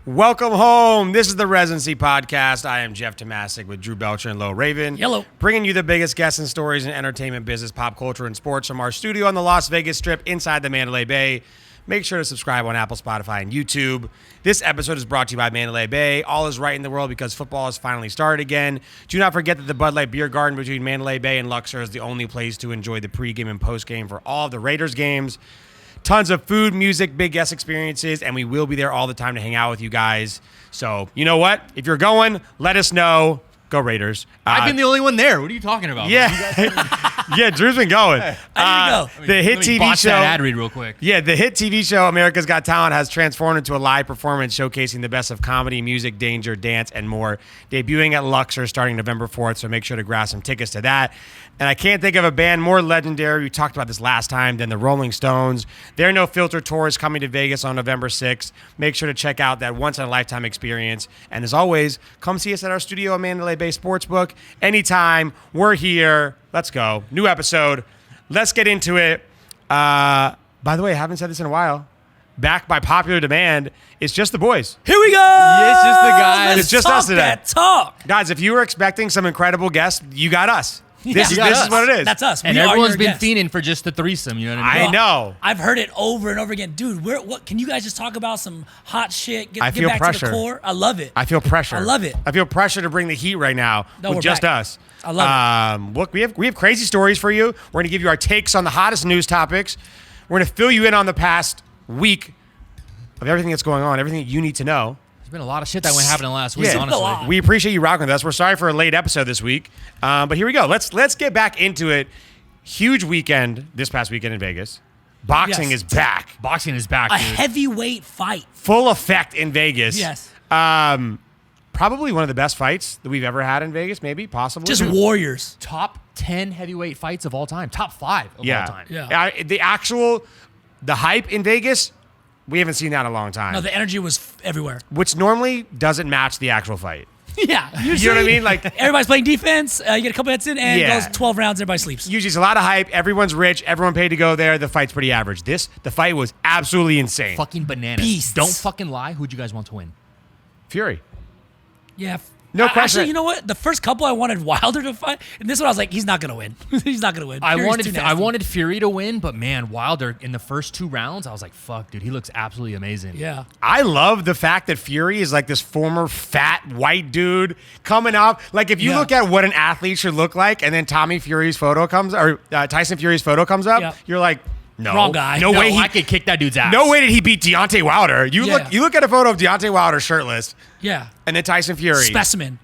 Welcome home. This is the Residency Podcast. I am Jeff Tomasic with Drew Belcher and Lo Raven. Hello. Bringing you the biggest guests and stories in entertainment, business, pop culture, and sports from our studio on the Las Vegas Strip inside the Mandalay Bay. Make sure to subscribe on Apple, Spotify, and YouTube. This episode is brought to you by Mandalay Bay. All is right in the world because football has finally started again. Do not forget that the Bud Light Beer Garden between Mandalay Bay and Luxor is the only place to enjoy the pregame and postgame for all of the Raiders games. Tons of food, music, big guest experiences, and we will be there all the time to hang out with you guys. So, you know what? If you're going, let us know. Go Raiders. I've been the only one there. What are you talking about? Yeah. Yeah, Drew's been going. I didn't go. The hit TV show. That ad read real quick. Yeah, the hit TV show America's Got Talent has transformed into a live performance showcasing the best of comedy, music, danger, dance, and more. Debuting at Luxor starting November 4th, so make sure to grab some tickets to that. And I can't think of a band more legendary, we talked about this last time, than the Rolling Stones. Their No Filter tour is coming to Vegas on November 6th. Make sure to check out that once-in-a-lifetime experience. And as always, come see us at our studio at Mandalay Bay Sportsbook. Anytime, we're here. Let's go. New episode. Let's get into it. By the way, I haven't said this in a while. Back by popular demand, it's just the boys. Here we go. It's just the guys. It's just us today. That talk. Guys, if you were expecting some incredible guests, you got us. This is what it is. That's us. And We are everyone's your been guests. fiending for just the threesome. You know what I mean? I know. I've heard it over and over again. Dude, what can you guys just talk about some hot shit? I Get feel back pressure. to the core. I love it. I feel pressure. I love it. I feel pressure to bring the heat right now No, with we're just back. us. I love Look, we have crazy stories for you. We're going to give you our takes on the hottest news topics. We're going to fill you in on the past week of everything that's going on, everything that you need to know. There's been a lot of shit that went happening last week, Yeah. honestly. A lot. We appreciate you rocking with us. We're sorry for a late episode this week, but here we go. Let's get back into it. Huge weekend this past weekend in Vegas. Boxing Yes. is back. Boxing is back, A dude. heavyweight fight. Full effect in Vegas. Yes. Probably one of the best fights that we've ever had in Vegas, maybe, possibly. Just warriors. Top 10 heavyweight fights of all time. Top 5 of all time. Yeah. The hype in Vegas, we haven't seen that in a long time. No, the energy was everywhere. Which normally doesn't match the actual fight. Yeah. You know what I mean? Like, Everybody's playing defense. You get a couple hits in, and Yeah. it goes 12 rounds. Everybody sleeps. usually it's a lot of hype. Everyone's rich. Everyone paid to go there. The fight's pretty average. The fight was absolutely insane. Fucking bananas. Beasts. Don't fucking lie. Who'd you guys want to win? Fury. Yeah. No question. Actually, you know what? The first couple I wanted Wilder to fight, and this one I was like, he's not gonna win. He's not gonna win. I Fury's too I nasty. wanted Fury to win, but man, Wilder in the first 2 rounds, I was like, fuck, dude, he looks absolutely amazing. Yeah. I love the fact that Fury is like this former fat white dude coming up. Like, if you Yeah. look at what an athlete should look like, and then Tyson Fury's photo comes up, Yeah. you're like, no, Wrong guy. No, No, way. I could kick that dude's ass. No way did he beat Deontay Wilder. You Yeah. look at a photo of Deontay Wilder shirtless, Yeah. and then Tyson Fury. Specimen.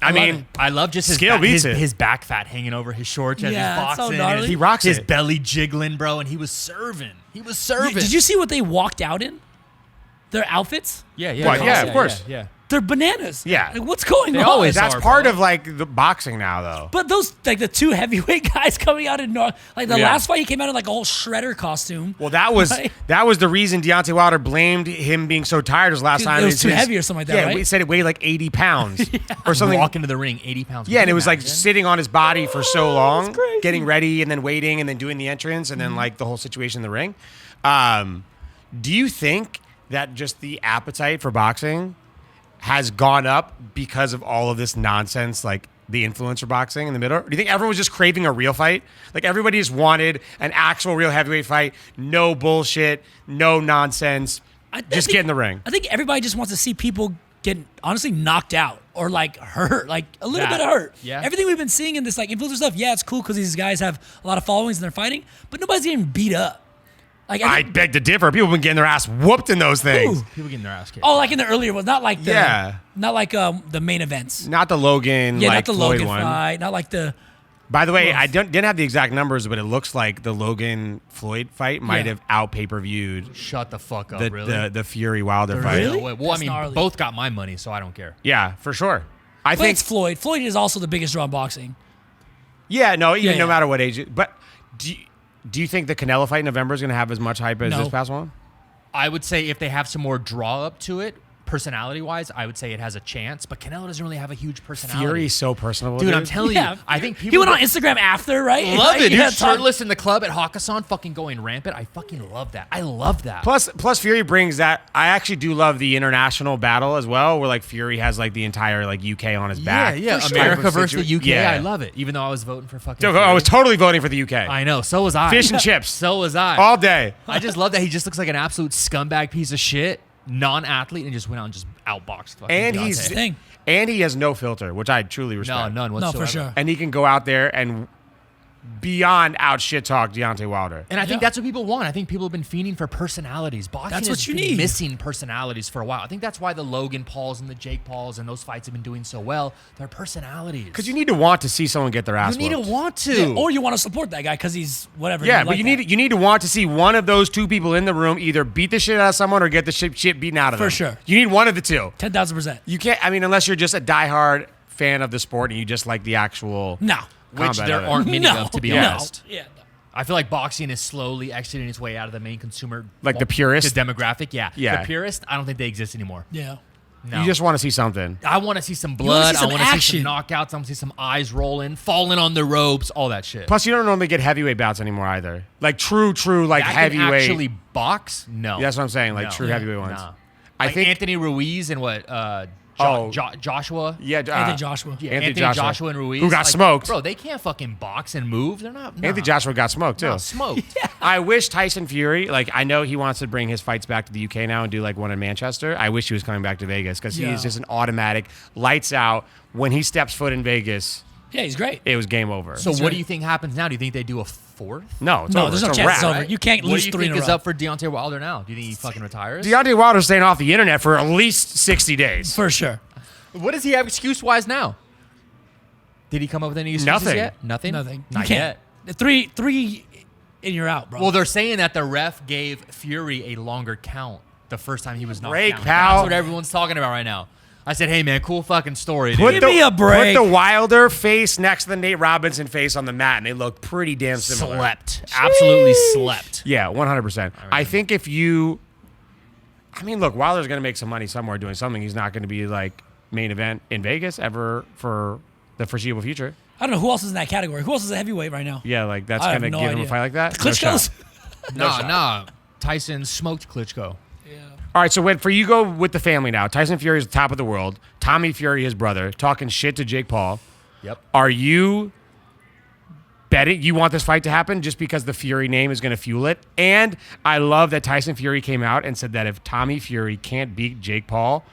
I love mean, it. I love just his Skill beats his, it. his back fat hanging over his shorts as Yeah, he's it's so boxing. gnarly. and He rocks his it. belly jiggling, bro, and he was serving. He was serving. Did you see what they walked out in? Their outfits? Yeah, yeah. What? Yeah, of course. Yeah. They're bananas. Yeah. Like, what's going They on? always that's are, part bro. of like the boxing now, though. But those, like the 2 heavyweight guys coming out in North, like the Yeah. last fight, he came out in like a whole shredder costume. Well, that was Right. the reason Deontay Wilder blamed him being so tired his last Dude, time. it was It's too his- heavy or something like that, Yeah, right? he said it weighed like 80 pounds or something. Walk into the ring, 80 pounds. Yeah, and it was like Imagine. sitting on his body for so long, crazy. getting ready and then waiting and then doing the entrance and then like the whole situation in the ring. Do you think that just the appetite for boxing has gone up because of all of this nonsense, like the influencer boxing in the middle? Do you think everyone was just craving a real fight? Like everybody just wanted an actual real heavyweight fight, no bullshit, no nonsense, just get in the ring. I think everybody just wants to see people get honestly knocked out or like hurt, like a little That. bit of hurt. Yeah. Everything we've been seeing in this like influencer stuff, yeah, it's cool because these guys have a lot of followings and they're fighting, but nobody's getting beat up. Like I think, beg to differ. People have been getting their ass whooped in those things. Ooh. People getting their ass kicked. oh, like in the earlier ones, not like the Yeah. not like the main events. Not the Logan, Yeah, like not the Floyd Logan one. fight, not like the By the way, Who else? I didn't have the exact numbers, but it looks like the Logan Floyd fight might Yeah. have out pay-per-viewed Shut the fuck up, the, really? the Fury Wilder fight. Really? No way. Well, That's I mean, gnarly. both got my money, so I don't care. Yeah, for sure. I but think. it's Floyd. Floyd is also the biggest draw in boxing. Yeah, no, even Yeah, no yeah. matter what age. But do you think the Canelo fight in November is going to have as much hype as No. this past one? I would say if they have some more draw up to it, personality-wise, I would say it has a chance. But Canelo doesn't really have a huge personality. Fury's so personable, Dude, I'm telling you, I think people he went on Instagram after, right? love it, dude. Yeah, Shirtless in the club at Hakkasan, fucking going rampant. I fucking love that. I love that. Plus Fury brings that. I actually do love the international battle as well, where like Fury has like the entire like UK on his back. Yeah, For America sure. versus the UK. Yeah. I love it. Even though I was voting for fucking. Dude, Fury. I was totally voting for the UK. I know. So was I. Fish and chips. So was I. All day. I just love that he just looks like an absolute scumbag piece of shit, non-athlete, and just went out and just outboxed. Fucking And Deontay. he has no filter, which I truly respect. none No, whatsoever. for sure. And he can go out there and beyond out shit talk Deontay Wilder. And I think Yeah. that's what people want. I think people have been fiending for personalities. Boxing That's has what you been need. missing personalities for a while. I think that's why the Logan Pauls and the Jake Pauls and those fights have been doing so well. They're personalities. Because you need to want to see someone get their ass You need to whooped. want to. Or you want to support that guy because he's whatever. Yeah, you but like you that. need to want to see one of those two people in the room either beat the shit out of someone or get the shit beaten out of them. For sure. You need one of the two. 10,000%. You can't. I mean, unless you're just a diehard fan of the sport and you just like the actual. No. Which combat there of it. aren't many No. of, to be No. honest. Yeah. I feel like boxing is slowly exiting its way out of the main consumer. Like the purist? The demographic, yeah. Yeah. The purist, I don't think they exist anymore. Yeah. No. You just want to see something. I want to see some wanna blood. see some I want to see action. some knockouts. I want to see some eyes rolling, falling on the ropes, all that shit. Plus, you don't normally get heavyweight bouts anymore either. Like true, like that heavyweight. can actually box? No. Yeah, that's what I'm saying. Like No. true Yeah. heavyweight ones. Nah. I Like think. Anthony Ruiz and what? Joshua. Yeah, Anthony Joshua. Yeah, Anthony Anthony Joshua. Joshua and Ruiz. Who got smoked. Bro, they can't fucking box and move. They're not. Anthony Joshua got smoked too. No, smoked. I wish Tyson Fury, like I know he wants to bring his fights back to the UK now and do like one in Manchester. I wish he was coming back to Vegas because he Yeah. is just an automatic lights out. When he steps foot in Vegas, Yeah, he's great. it was game over. So That's what right. do you think happens now? Do you think they do a fourth? no, it's No, over. there's no It's a chance wrap. it's over. You can't What do lose you 3 think in a is row. up for Deontay Wilder now? Do you think he fucking retires? Deontay Wilder's staying off the internet for at least 60 days. For sure. What does he have excuse-wise now? Did he come up with any excuses Nothing. yet? Nothing? Nothing. Not you yet. can't. Three and you're out, bro. Well, they're saying that the ref gave Fury a longer count the first time he was knocked Break, down. pal. That's what everyone's talking about right now. I said, hey, man, cool fucking story, dude. Put Give me a break. Put the Wilder face next to the Nate Robinson face on the mat, and they look pretty damn similar. Slept. Absolutely slept. Yeah, 100%. I think if you, I mean, look, Wilder's going to make some money somewhere doing something. He's not going to be like main event in Vegas ever for the foreseeable future. I don't know who else is in that category. Who else is a heavyweight right now? Yeah, like that's I going have to no give him a idea. fight like that. No Klitschko's? shot. Nah. Tyson smoked Klitschko. All right, so for you go with the family now. Tyson Fury is the top of the world. Tommy Fury, his brother, talking shit to Jake Paul. Yep. Are you betting you want this fight to happen just because the Fury name is going to fuel it? And I love that Tyson Fury came out and said that if Tommy Fury can't beat Jake Paul,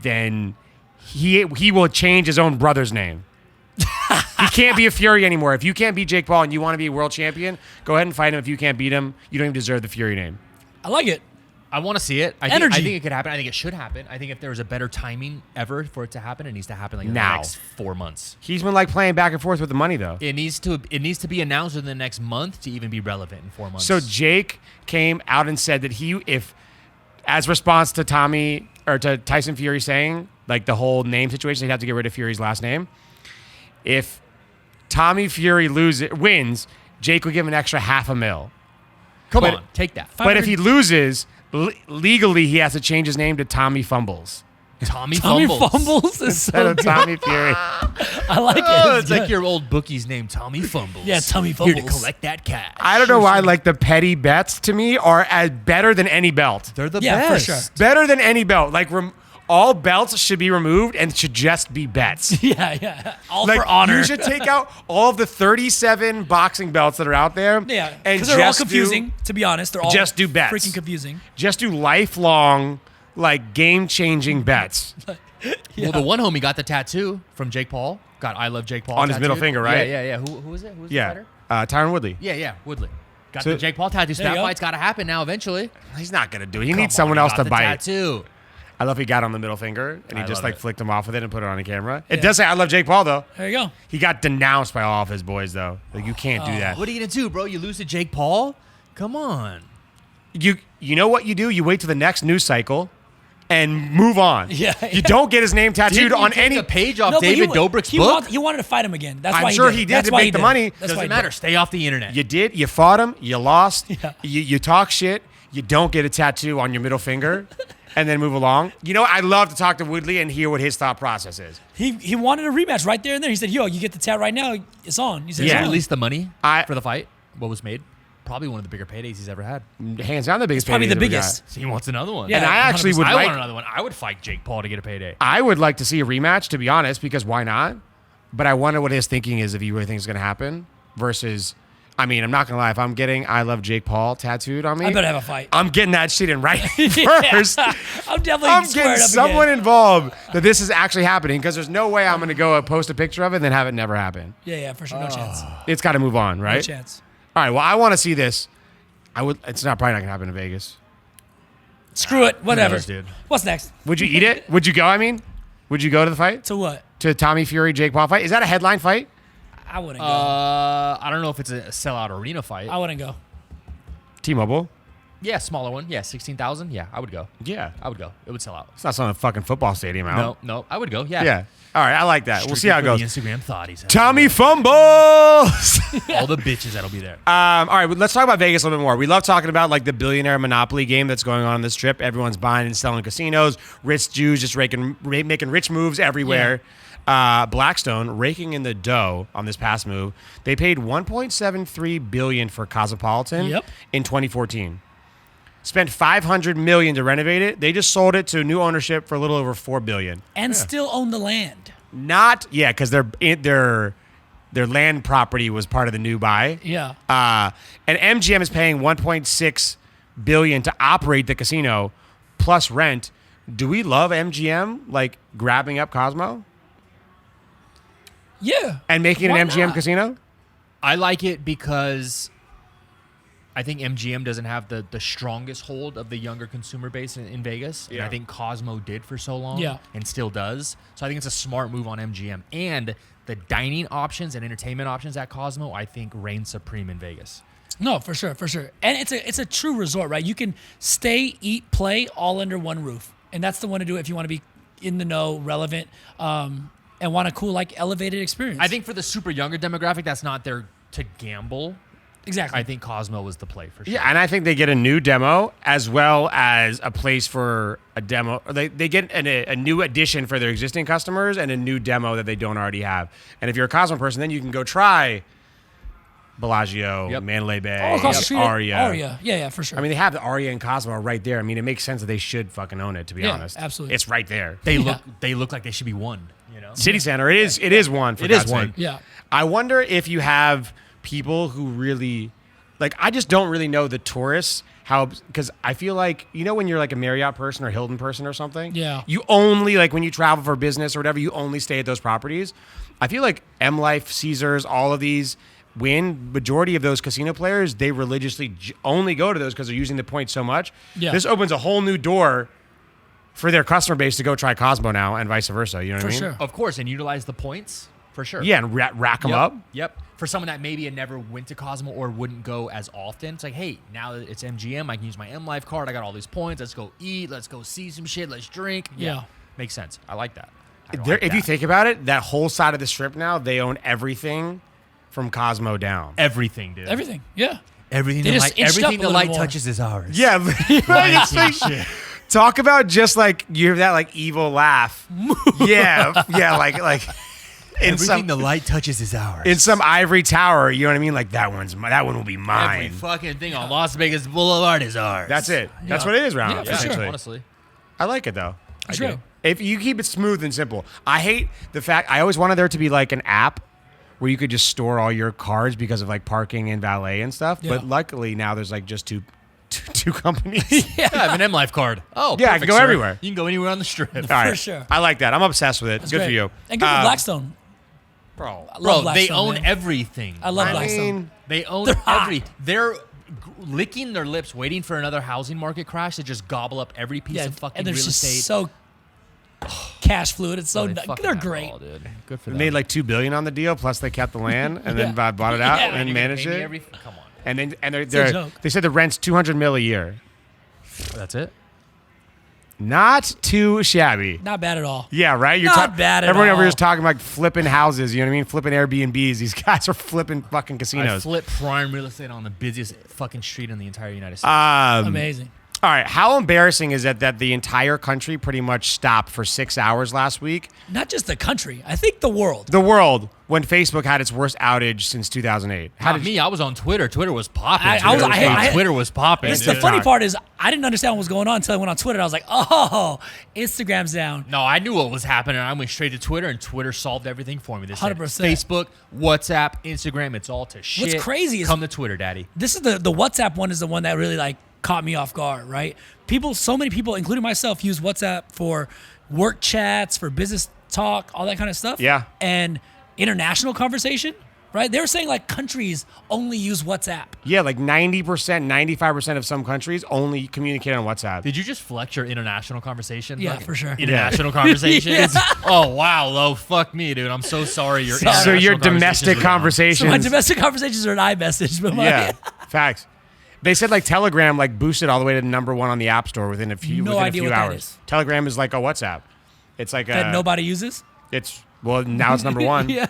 then he will change his own brother's name. He can't be a Fury anymore. If you can't beat Jake Paul and you want to be a world champion, go ahead and fight him. If you can't beat him, you don't even deserve the Fury name. I like it. I want to see it. I Energy. think it could happen. I think it should happen. I think if there was a better timing ever for it to happen, it needs to happen like in Now. the next 4 months. He's been like playing back and forth with the money though. It needs to be announced within the next month to even be relevant in 4 months. So Jake came out and said that as response to Tyson Fury saying like the whole name situation, he'd have to get rid of Fury's last name. If Tommy Fury wins, Jake would give him an extra $500,000. come but- on, take that. But if he loses, legally he has to change his name to Tommy Fumbles Tommy Tommy Fumbles. Fumbles is instead so of good. Tommy Fury. I like it. Oh, it's good. like your old bookie's name, Tommy Fumbles. Yeah, Tommy Here to Fumbles. collect that cash. I don't know why like the petty bets to me are as better than any belt. They're the Yeah, for best. sure. Better than any belt. Like all belts should be removed and should just be bets. Yeah. All Like, for honor. You should take out all of the 37 boxing belts that are out there. Yeah, and because they're all just confusing. To be honest, they're all just do bets. Freaking confusing. Just do lifelong, like game-changing bets. Well, the one homie got the tattoo from Jake Paul. Got I love Jake Paul On his tattooed. middle finger, right? Yeah. Who is it? Who's the Yeah, fighter? Tyron Woodley. Yeah, Woodley. Got So- the Jake Paul tattoo. So There you that go. fight's got to happen now eventually. He's not gonna do it. He Come needs on, someone he else got to the bite. Tattoo. I love he got on the middle finger and he I just love like it. flicked him off with it and put it on the camera. It Yeah. does say I love Jake Paul though. There you go. He got denounced by all of his boys though. Like you can't do that. What are you gonna do, bro? You lose to Jake Paul? Come on. You know what you do? You wait till the next news cycle and move on. Yeah. You don't get his name tattooed Didn't you on take any a page off No, but David Dobrik's book? He wanted to fight him again. That's I'm why sure he he did. did That's to why make he the did. money. That's why Doesn't he matter. did. Stay off the internet. You did. You fought him. You lost. Yeah. You talk shit. You don't get a tattoo on your middle finger. and then move along. You know, I'd love to talk to Woodley and hear what his thought process is. He wanted a rematch right there and there. He said, "Yo, you get the tat right now. It's on." He said, Did Yeah. you "It's on." release the money for the fight? What was made? Probably one of the bigger paydays he's ever had. Hands down, the biggest. Probably payday the that we got. biggest. So he wants another one. Yeah, And I actually 100%. would I like. want another one. I would fight Jake Paul to get a payday. I would like to see a rematch, to be honest, because why not? But I wonder what his thinking is if he really thinks it's going to happen. Versus, I mean, I'm not going to lie. If I'm getting "I love Jake Paul" tattooed on me, I better have a fight. I'm getting that shit in writing Yeah. first. I'm definitely I'm squared getting up someone again. involved that this is actually happening because there's no way I'm going to go post a picture of it and then have it never happen. Yeah, for sure. No chance. It's got to move on, No right? chance. All right. Well, I want to see this. It's not probably not going to happen in Vegas. Screw it. Whatever. knows, dude? What's next? Would you eat it? Would you go? I mean, would you go to the fight? To what? To Tommy Fury Jake Paul fight? Is that a headline fight? I wouldn't go. I don't know if it's a sellout arena fight. I wouldn't go. T-Mobile. Yeah, smaller one. Yeah, 16,000. Yeah, I would go. Yeah. I would go. It would sell out. It's not some fucking football stadium out. No, I would go. Yeah. Yeah. All right. I like that. We'll see how it goes. The Instagram thoughties. Tommy fumbles. All the bitches that'll be there. All right, let's talk about Vegas a little bit more. We love talking about like the billionaire monopoly game that's going on this trip. Everyone's buying and selling casinos. Rich Jews just making rich moves everywhere. Blackstone raking in the dough on this past move. They paid $1.73 billion for Cosmopolitan in 2014. Spent $500 million to renovate it. They just sold it to new ownership for a little over $4 billion. And still own the land. Because their land property was part of the new buy. Yeah. And MGM is paying $1.6 billion to operate the casino plus rent. Do we love MGM like grabbing up Cosmo Yeah. and making Why an MGM not? casino? I like it because I think MGM doesn't have the strongest hold of the younger consumer base in Vegas. And Yeah. I think Cosmo did for so long Yeah. and still does. So I think it's a smart move on MGM. And the dining options and entertainment options at Cosmo, I think, reign supreme in Vegas. No, for sure. And it's a true resort, right? You can stay, eat, play all under one roof. And that's the one to do it if you want to be in the know, relevant, and want a cool, like, elevated experience. I think for the super younger demographic, that's not there to gamble. exactly. I think Cosmo was the play for sure. Yeah, and I think they get a new demo as well as a place for a demo. They get a new addition for their existing customers and a new demo that they don't already have. And if you're a Cosmo person, then you can go try Bellagio, Yep. Mandalay Bay, all across the street. Aria. Yeah, for sure. I mean, they have the Aria and Cosmo right there. I mean, it makes sense that they should fucking own it, to be Yeah, honest. absolutely. It's right there. They look like they should be one. You know, City Center, it is one. For It is God's one. sake. Yeah. I wonder if you have people who really, like, I just don't really know the tourists because I feel like, you know, when you're like a Marriott person or Hilton person or something, Yeah. you only, like, when you travel for business or whatever, you only stay at those properties. I feel like M Life, Caesars, all of these majority of those casino players, they religiously only go to those because they're using the points so much. Yeah. This opens a whole new door for their customer base to go try Cosmo now and vice versa. You know what For I mean? sure. of course, and utilize the points for sure. Yeah, and rack them Yep. up. Yep. For someone that maybe had never went to Cosmo or wouldn't go as often, it's like, hey, now that it's MGM, I can use my M Life card. I got all these points. Let's go eat. Let's go see some shit. Let's drink. Yeah. Makes sense. I like that. If you think about it, that whole side of the strip now, they own everything from Cosmo down. everything, dude. Everything. Yeah. Everything. They The just light, inched up everything a the little light more. touches is ours. Yeah. Talk about just like you have that like evil laugh. Yeah. Like in Everything some the light touches is ours. in some ivory tower, you know what I mean? Like that one will be Every mine. fucking thing on Las Vegas Boulevard is ours. That's it. That's Yeah. what it is, round Yeah, up, for sure. essentially. Honestly. I like it though. That's do. right. If you keep it smooth and simple. I hate the fact I always wanted there to be like an app where you could just store all your cards because of like parking and valet and stuff. Yeah. But luckily now there's like just two companies. Yeah, I have an M Life card. Oh, Yeah, I perfect, can go sir. everywhere. You can go anywhere on the strip. All right. sure. I like that. I'm obsessed with it. That's Good great. for you. And good for Blackstone. Bro. I love Bro, they Blackstone, own man. everything. I love I Blackstone. mean, They own They're hot. every. They're licking their lips, waiting for another housing market crash to just gobble up every piece Yeah, of fucking and they're real just estate. so cash fluid. It's so Oh, they they're fucking have it great. all, dude. Good for they them. made like $2 billion on the deal, plus they kept the land and then Yeah. bought it out Yeah, and You can managed pay me it. Come on. And then a they're joke. they said the rent's $200 million a year. That's it. Not too shabby. Not bad at all. Yeah, right. Not bad at Everyone over all. here is talking like flipping houses. You know what I mean? Flipping Airbnbs. These guys are flipping fucking I casinos. flip prime real estate on the busiest fucking street in the entire United States. Amazing. All right, how embarrassing is it that the entire country pretty much stopped for 6 hours last week? Not just the country. I think the world. The world, when Facebook had its worst outage since 2008. Not me. I was on Twitter. Twitter was popping. Twitter was popping. The funny part is I didn't understand what was going on until I went on Twitter. I was like, oh, Instagram's down. No, I knew what was happening. I went straight to Twitter, and Twitter solved everything for me. They said 100%. Facebook, WhatsApp, Instagram, it's all to shit. What's crazy is come to Twitter, daddy. This is the WhatsApp one is the one that really like caught me off guard, right? So many people, including myself, use WhatsApp for work chats, for business talk, all that kind of stuff. Yeah. And international conversation, right? They were saying like countries only use WhatsApp. Yeah, like 90%, 95% of some countries only communicate on WhatsApp. Did you just flex your international conversation? Yeah, Like, for sure. International conversations? Yeah. Oh, wow, Lo. Fuck me, dude. I'm so sorry. Your So So your domestic So conversations. my domestic conversations are an iMessage, but my Yeah, facts. They said like Telegram like boosted all the way to #1 on the App Store within a few No within idea a few what that hours. is. Telegram is like a WhatsApp. It's like that nobody uses. It's now it's #1. Yeah.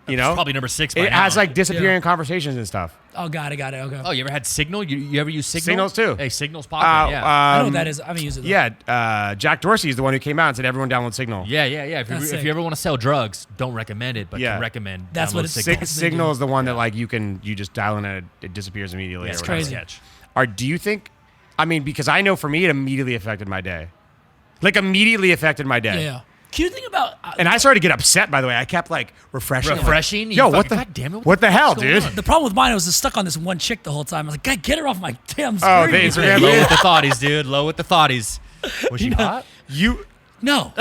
You know, Probably number 6 by it now. has like disappearing conversations and stuff. Oh, got it. Okay. Oh, you ever had Signal? You ever use Signal? Signals too. Hey, Signal's popping, yeah. I know what that is. I haven't used it. Though. Yeah, Jack Dorsey is the one who came out and said everyone download Signal. Yeah. That's If sick. you ever want to sell drugs, don't recommend it, but Yeah. can recommend. That's download what it's- Signal. Signal is the one that like you just dial in and it disappears immediately. Yeah, or it's whatever. crazy. Sketch. Or do you think? I mean, because I know for me it immediately affected my day. Like immediately affected my day. Yeah. Cute thing about And I started to get upset, by the way. I kept like refreshing. Refreshing? Yo, You what the? fucking- God damn it, What the hell, what's going dude? on? the problem with mine was just stuck on this one chick the whole time. I was like, God, get her off my damn screen. Oh, the Instagram. Low with the thoughties, dude. Low with the thoughties. Was she hot? You No,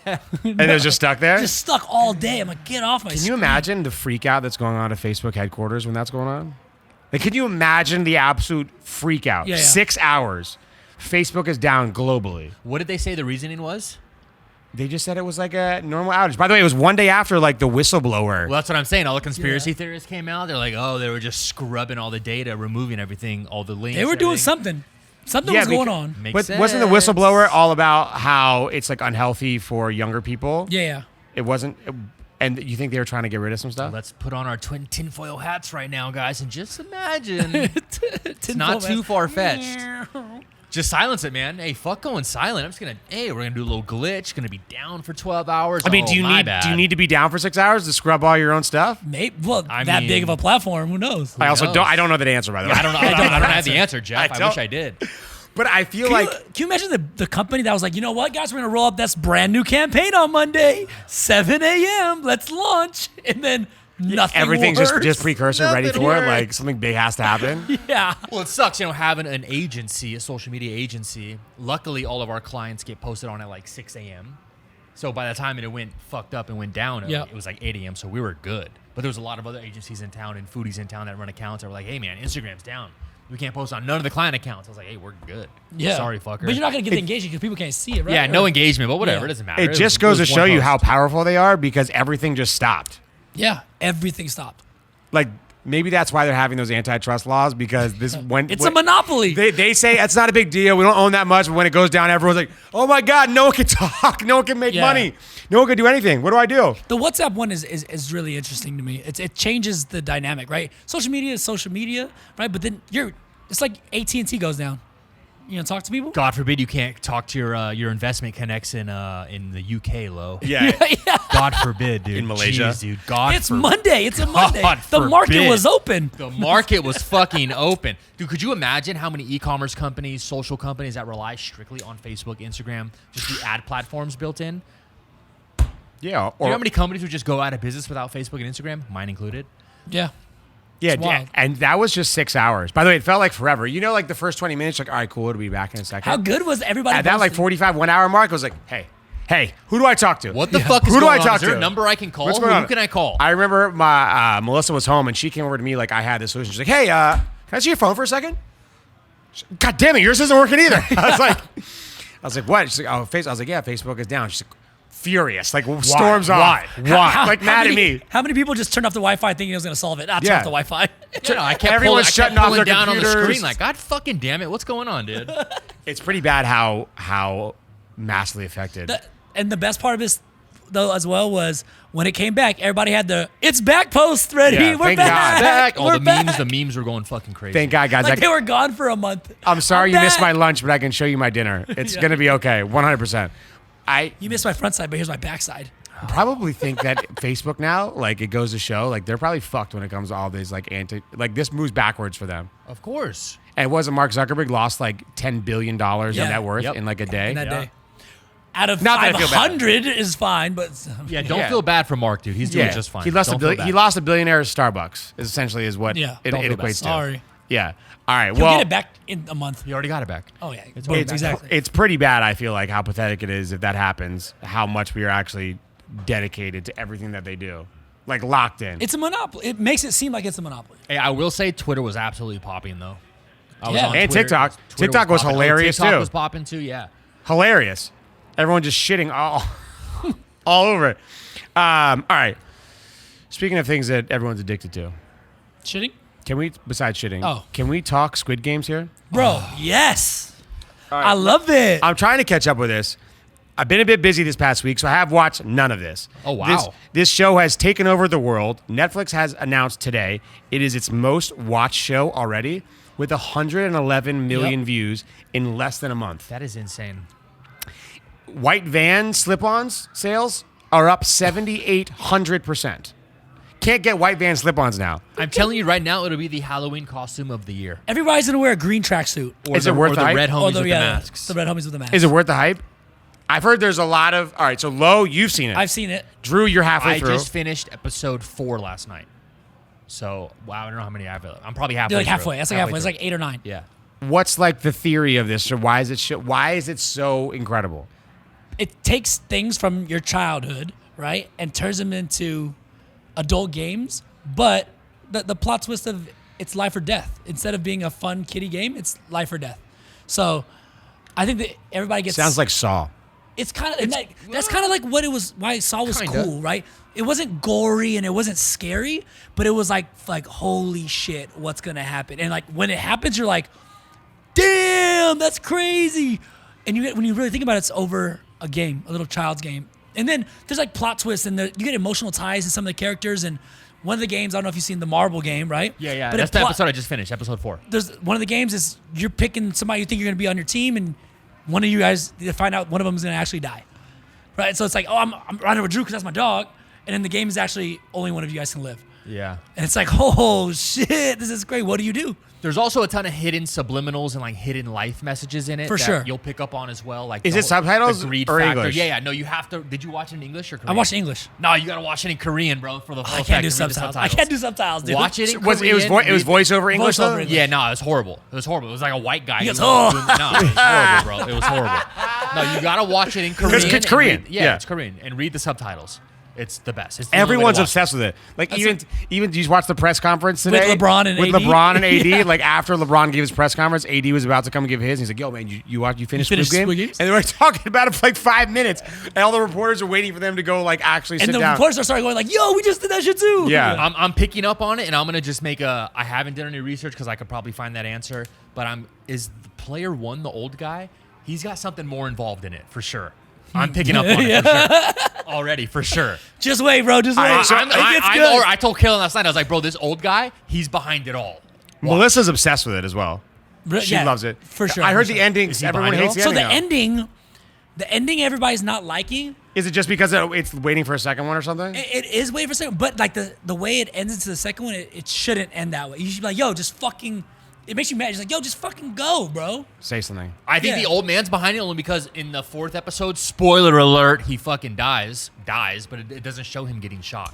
and it was just stuck there. just stuck all day. I'm like, get off my Can screen. you imagine the freak out that's going on at Facebook headquarters when that's going on? Like, can you imagine the absolute freak out? Yeah. 6 hours. Facebook is down globally. What did they say the reasoning was? They just said it was like a normal outage. By the way, it was one day after like the whistleblower. Well, that's what I'm saying. All the conspiracy theorists came out. They're like, oh, they were just scrubbing all the data, removing everything, all the links. They were doing everything. something. Something was going on. Makes But wasn't the sense. whistleblower all about how it's like unhealthy for younger people? Yeah. It wasn't. And you think they were trying to get rid of some stuff? Let's put on our twin tinfoil hats right now, guys, and just imagine it's not too far fetched. Just silence it, man. Hey, fuck going silent. I'm just gonna. Hey, we're gonna do a little glitch. Gonna be down for 12 hours. I mean, Oh, do you my need bad. to be down for 6 hours to scrub all your own stuff? Maybe. Well, I that mean- big of a platform. Who knows? I also knows? don't. I don't know the answer, by the way. I don't know. I don't have the answer, Jeff. I don't- wish I did. But I feel Can, like you, can you imagine the company that was like, you know what, guys, we're gonna roll up this brand new campaign on Monday, 7 a.m. Let's launch, and then nothing. everything's works. just precursor, ready Nothing for it. works. Like something big has to happen. Yeah. Well, it sucks, having an agency, a social media agency. Luckily, all of our clients get posted on at like 6 a.m. So by the time it went fucked up and went down, Yep. it was like 8 a.m. So we were good. But there was a lot of other agencies in town and foodies in town that run accounts that were like, hey, man, Instagram's down. We can't post on none of the client accounts. I was like, hey, we're good. Yeah. Sorry, fucker. But you're not gonna get the engagement because people can't see it, right? Yeah, no Or- engagement, but whatever. Yeah. It doesn't matter. It just goes to show you how powerful they are because everything just stopped. Yeah. Everything stopped. Like maybe that's why they're having those antitrust laws because this when It's a monopoly. They say it's not a big deal. We don't own that much. But when it goes down, everyone's like, oh my God, no one can talk. No one can make Yeah. money. No one can do anything. What do I do? The WhatsApp one is really interesting to me. It changes the dynamic, right? Social media is social media, right? But then it's like AT&T goes down. You know, talk to people. God forbid you can't talk to your investment connects in the UK, Lo. Yeah. Yeah. God forbid, dude. In Malaysia. Jeez, dude. God It's forbid. Monday. It's a Monday. God The market forbid. was open. The market was fucking open. Dude, could you imagine how many e-commerce companies, social companies that rely strictly on Facebook, Instagram, just the ad platforms built in? Yeah. Do you know Or how many companies would just go out of business without Facebook and Instagram? Mine included. Yeah. yeah, It's wild. and that was just 6 hours. By the way, it felt like forever. You know, like the first 20 minutes, like, all right, cool, we'll be back in a second. How good was everybody? At that like posting? 45 1 hour mark, I was like, hey, who do I talk to? What the fuck is Who do going I on? talk Is there to? a number I can call? What's going Who on? can I call? I remember my Melissa was home and she came over to me like I had this solution. She's like, hey, can I see your phone for a second? God damn it, yours isn't working either. I was like, what? She's like, oh, Facebook. I was like, yeah, Facebook is down. She's like, furious, like storms off. How- Like how mad at many- me. How many people just turned off the Wi-Fi thinking it was going to solve it? Turn Yeah. off the Wi-Fi. I kept Everyone's shutting off pulling their down on the computers. screen like, God fucking damn it, what's going on, dude? It's pretty bad how massively affected. And the best part of this, though as well was when it came back, everybody had the "it's back" post ready. Yeah, We're thank back. God. Back. Oh, We're back. the memes were going fucking crazy. Thank God, guys. Like they were gone for a month. I'm sorry I'm you missed my back. lunch, but I can show you my dinner. It's Yeah. gonna be okay, 100%. I You missed my front side, but here's my back side. probably think that Facebook now, like it goes to show, like they're probably fucked when it comes to all these like this moves backwards for them. Of course. And wasn't Mark Zuckerberg lost like $10 billion Yeah. in net worth Yep. in like a day? In that Yeah. day. Out of Not that I feel bad. 500 is fine, but Yeah, don't Yeah. feel bad for Mark, dude. He's doing just fine. He lost Don't feel bad. he lost $1 billion at Starbucks. Is essentially is what Yeah. it Don't feel bad. equates to. Sorry. Yeah. All right. He'll well, get it back in a month. You already got it back. Oh yeah, It's Boom, already back. exactly. It's pretty bad. I feel like how pathetic it is if that happens. How much we are actually dedicated to everything that they do, like locked in. It's a monopoly. It makes it seem like it's a monopoly. Hey, I will say Twitter was absolutely popping though. I was Yeah. on And Twitter. TikTok. Twitter TikTok was popping. hilarious, TikTok too. was popping too. Yeah. Hilarious. Everyone just shitting all over it. All right. Speaking of things that everyone's addicted to, Shitting, can we, besides shitting, Oh. can we talk Squid Games here? bro. Yes, right. I love it. I'm trying to catch up with this. I've been a bit busy this past week, so I have watched none of this. Oh, wow. This show has taken over the world. Netflix has announced today it is its most watched show already with 111 million Yep. views in less than a month. That is insane. White van slip-ons sales are up 7,800%. Can't get white van slip-ons now. I'm telling you right now, it'll be the Halloween costume of the year. Everybody's gonna wear a green tracksuit. Or Is the, it worth or the the hype? red homies with the yeah, masks. The red homies with the masks. Is it worth the hype? I've heard there's a lot of... All right, so Lo, you've seen it. I've seen it. Drew, you're halfway I through. just finished episode 4 last night. So, wow, I don't know how many I have. I'm probably halfway. You're like through. halfway. That's like halfway. It's through. like 8 or 9. Yeah. What's like the theory of this? Or why is it so incredible? It takes things from your childhood, right, and turns them into adult games. But the plot twist of it's life or death. Instead of being a fun kiddie game, it's life or death. So I think that everybody gets. Sounds like Saw. It's kind of that's kind of like what it was. Why Saw was Kinda. cool, right? It wasn't gory and it wasn't scary, but it was like holy shit, what's gonna happen? And like when it happens, you're like, damn, that's crazy. And when you really think about it, it's over a game, a little child's game. And then there's like plot twists and you get emotional ties to some of the characters. And one of the games, I don't know if you've seen the Marble game, right? Yeah. But That's it the episode I just finished, episode 4. There's one of the games is you're picking somebody you think you're gonna be on your team, and one of you guys you find out one of them is gonna actually die, right? So it's like, oh, I'm riding with Drew because that's my dog, and then the game is actually only one of you guys can live, Yeah. and it's like, oh shit, this is great. What do you do? There's also a ton of hidden subliminals and like hidden life messages in it For that sure. you'll pick up on as well. Like, Is the it subtitles the greed or factor. English? Yeah. No, you have to. Did you watch it in English or Korean? I watched English. No, you gotta watch it in Korean, bro, for the full I effect. can't do Read the subtitles. I can't do subtitles, dude. Watch it in Was Korean. it was voiceover English Voiceover though? English. Yeah, no, it was horrible. It was horrible. It was like a white guy. He goes, who was "Oh." doing- no, it was horrible, bro. It was horrible. No, you gotta watch it in Korean. it's and Korean. read- Yeah. it's Korean, and read the subtitles. It's the best. It's the only way to Everyone's watch obsessed with it. Like even did you watch the press conference today LeBron and with AD? LeBron and AD? Yeah. Like after LeBron gave his press conference, AD was about to come and give his. And he's like, "Yo, man, you finished Squid Game?" Squid Games? And they were talking about it for like 5 minutes, and all the reporters are waiting for them to go like actually sit And the down. reporters are starting going like, yo, we just did that shit too. Yeah. I'm picking up on it, and I'm gonna just make a. I haven't done any research because I could probably find that answer. But is the player 1 the old guy? He's got something more involved in it for sure. I'm picking up on it for sure. Already for sure. Just wait, bro. Just wait. Alright, so It gets good. I told Kayla last night. I was like, bro, this old guy, he's behind it all. Melissa's obsessed with it as well. She Yeah, loves it for sure. I heard for the sure. ending. Is he Everyone behind it hates the So ending. the now. ending everybody's not liking. Is it just because it's waiting for a second one or something? It is waiting for a second, but like the way it ends into the second one, it shouldn't end that way. You should be like, yo, just fucking. It makes you mad. It's like, yo, just fucking go, bro. Say something. I think Yeah. the old man's behind it only because in the 4th episode, spoiler alert, he fucking dies, but it doesn't show him getting shot.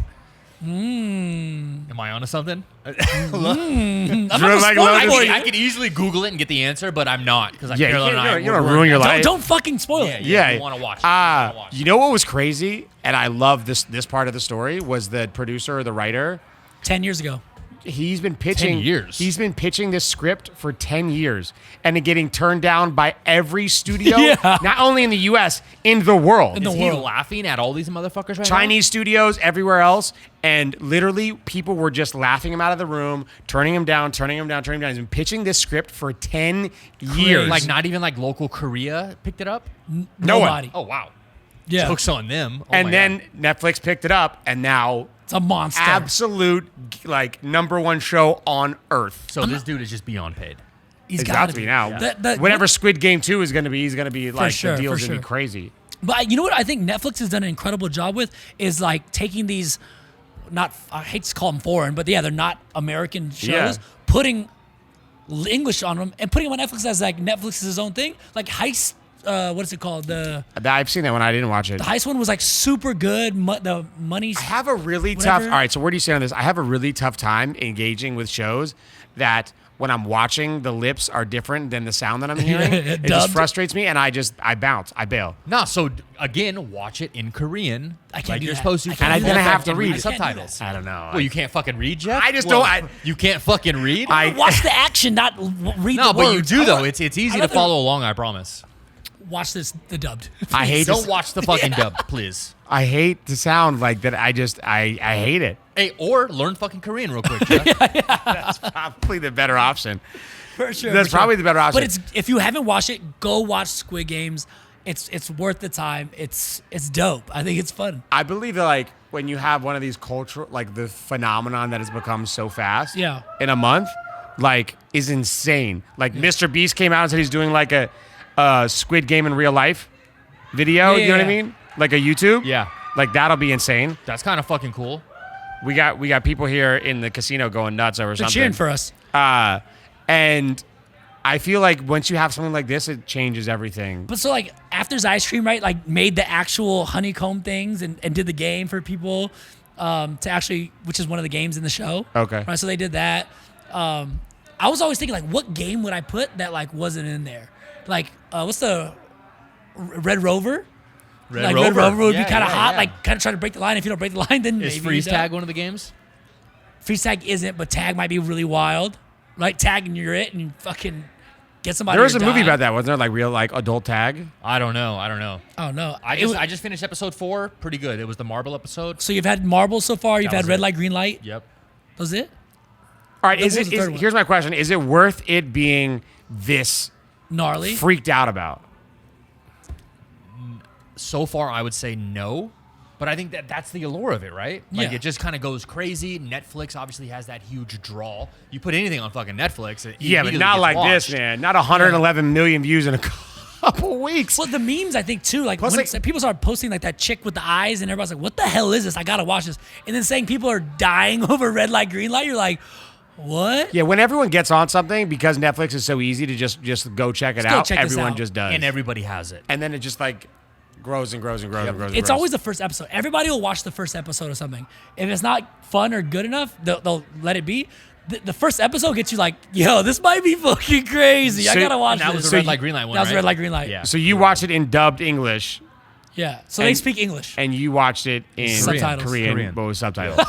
Am I onto something? I'm Drew, not gonna like, spoil Logan- it for you. I could easily Google it and get the answer, but I'm not because Yeah, Carolyn and I you don't we're- ruin your life. Don't fucking spoil it. Yeah. we wanna watch it. We wanna watch You know what was crazy, and I love this part of the story was the producer or the writer. 10 years ago. He's been pitching 10 years. He's been pitching this script for 10 years and it getting turned down by every studio, Yeah. not only in the US, in the world. In the Is he world. laughing at all these motherfuckers right Chinese studios everywhere else, and literally people were just laughing him out of the room, turning him down. He's been pitching this script for 10 now? years. Like not even like local Korea picked it up? No one. Nobody. Oh wow. Yeah. Joke's on them. Oh and my then God. Netflix picked it up, and now It's a monster. absolute like #1 show on earth. So this dude is just beyond paid. He's It's got got to be now. The- Whatever Squid Game 2 is going to be, he's going to be like sure, the deal's for going to be sure. crazy. But you know what I think Netflix has done an incredible job with is like taking these, not I hate to call them foreign, but yeah, they're not American shows, Yeah. putting English on them and putting them on Netflix as like Netflix is his own thing. Like Heist, what is it called? The I've seen that one. I didn't watch it. Heist one was like super good. The money's I have a really whatever. tough. All right, so where do you stand on this? I have a really tough time engaging with shows that when I'm watching, the lips are different than the sound that I'm hearing. It just dubbed. frustrates me, and I bounce, I bail. Nah, so again, watch it in Korean. I can't like do you're that. supposed to. I can't And do I'm that. gonna have to read I it. can't do that. subtitles. I don't know. Well, you can't fucking read, Jeff. I just Well, don't- You can't fucking read. Watch the action, not read No, the but you words. do I though. want- It's easy I'd to rather follow along. I promise. Watch the dubbed. I hate Don't to, watch the fucking dub, please. I hate the sound like that. I hate it. Hey, or learn fucking Korean real quick, Jeff. That's probably the better option. For sure. That's for sure. probably the better option. But it's if you haven't watched it, go watch Squid Games. It's worth the time. It's dope. I think it's fun. I believe that like when you have one of these cultural like the phenomenon that has become so fast Yeah. in a month like is insane. Like Mr. Beast came out and said he's doing like a Squid Game in real life video, Yeah, you know what I yeah. mean? Like a YouTube? Yeah, Like that'll be insane. that's kind of fucking cool. We got people here in the casino going nuts over They're something. cheering for us. And I feel like once you have something like this, it changes everything. But so like After's Ice Cream, right? Like made the actual honeycomb things and did the game for people to actually, which is one of the games in the show. Okay. Right. So they did that. I was always thinking like, what game would I put that like wasn't in there? Like, what's the Red Rover? Red Rover would Yeah, be kind of yeah, hot. yeah. Like kind of try to break the line. If you don't break the line, then Is maybe freeze you don't. tag one of the games? Freeze tag isn't, but tag might be really wild. Right? Tag and you're it and you fucking get somebody. There was to a movie die. about that, wasn't there? Like real like adult tag. I don't know. Oh no. I It was- just finished episode 4. Pretty good. It was the marble episode. so you've had marbles so far. You've That had was red it. light, green light. Yep. That was it. All right, What was the third one? here's my question. Is it worth it being this Gnarly. freaked out about? So far, I would say no. But I think that's the allure of it, right? Like Yeah. it just kind of goes crazy. Netflix obviously has that huge draw. You put anything on fucking Netflix, it Yeah, but immediately not gets like watched. this, man. Not 111 million views in a couple weeks. Well, the memes, I think, too. Like, Plus, when like- people started posting, like, that chick with the eyes, and everybody's like, what the hell is this? I gotta watch this. And then saying people are dying over red light, green light, you're like, what? Yeah, when everyone gets on something, because Netflix is so easy to just go check it Just go out, check this everyone out. just does. And everybody has it. And then it just like grows and grows and grows and grows. and It's grows. always the first episode. Everybody will watch the first episode of something. If it's not fun or good enough, they'll let it be. The first episode gets you like, yo, this might be fucking crazy. I So- gotta watch And that this. was the red light, green light one, That was right? red light, green light. Yeah. So you watched it in dubbed English, Yeah. So they And- speak English. and you watched it in Subtitles. Korean, but with subtitles.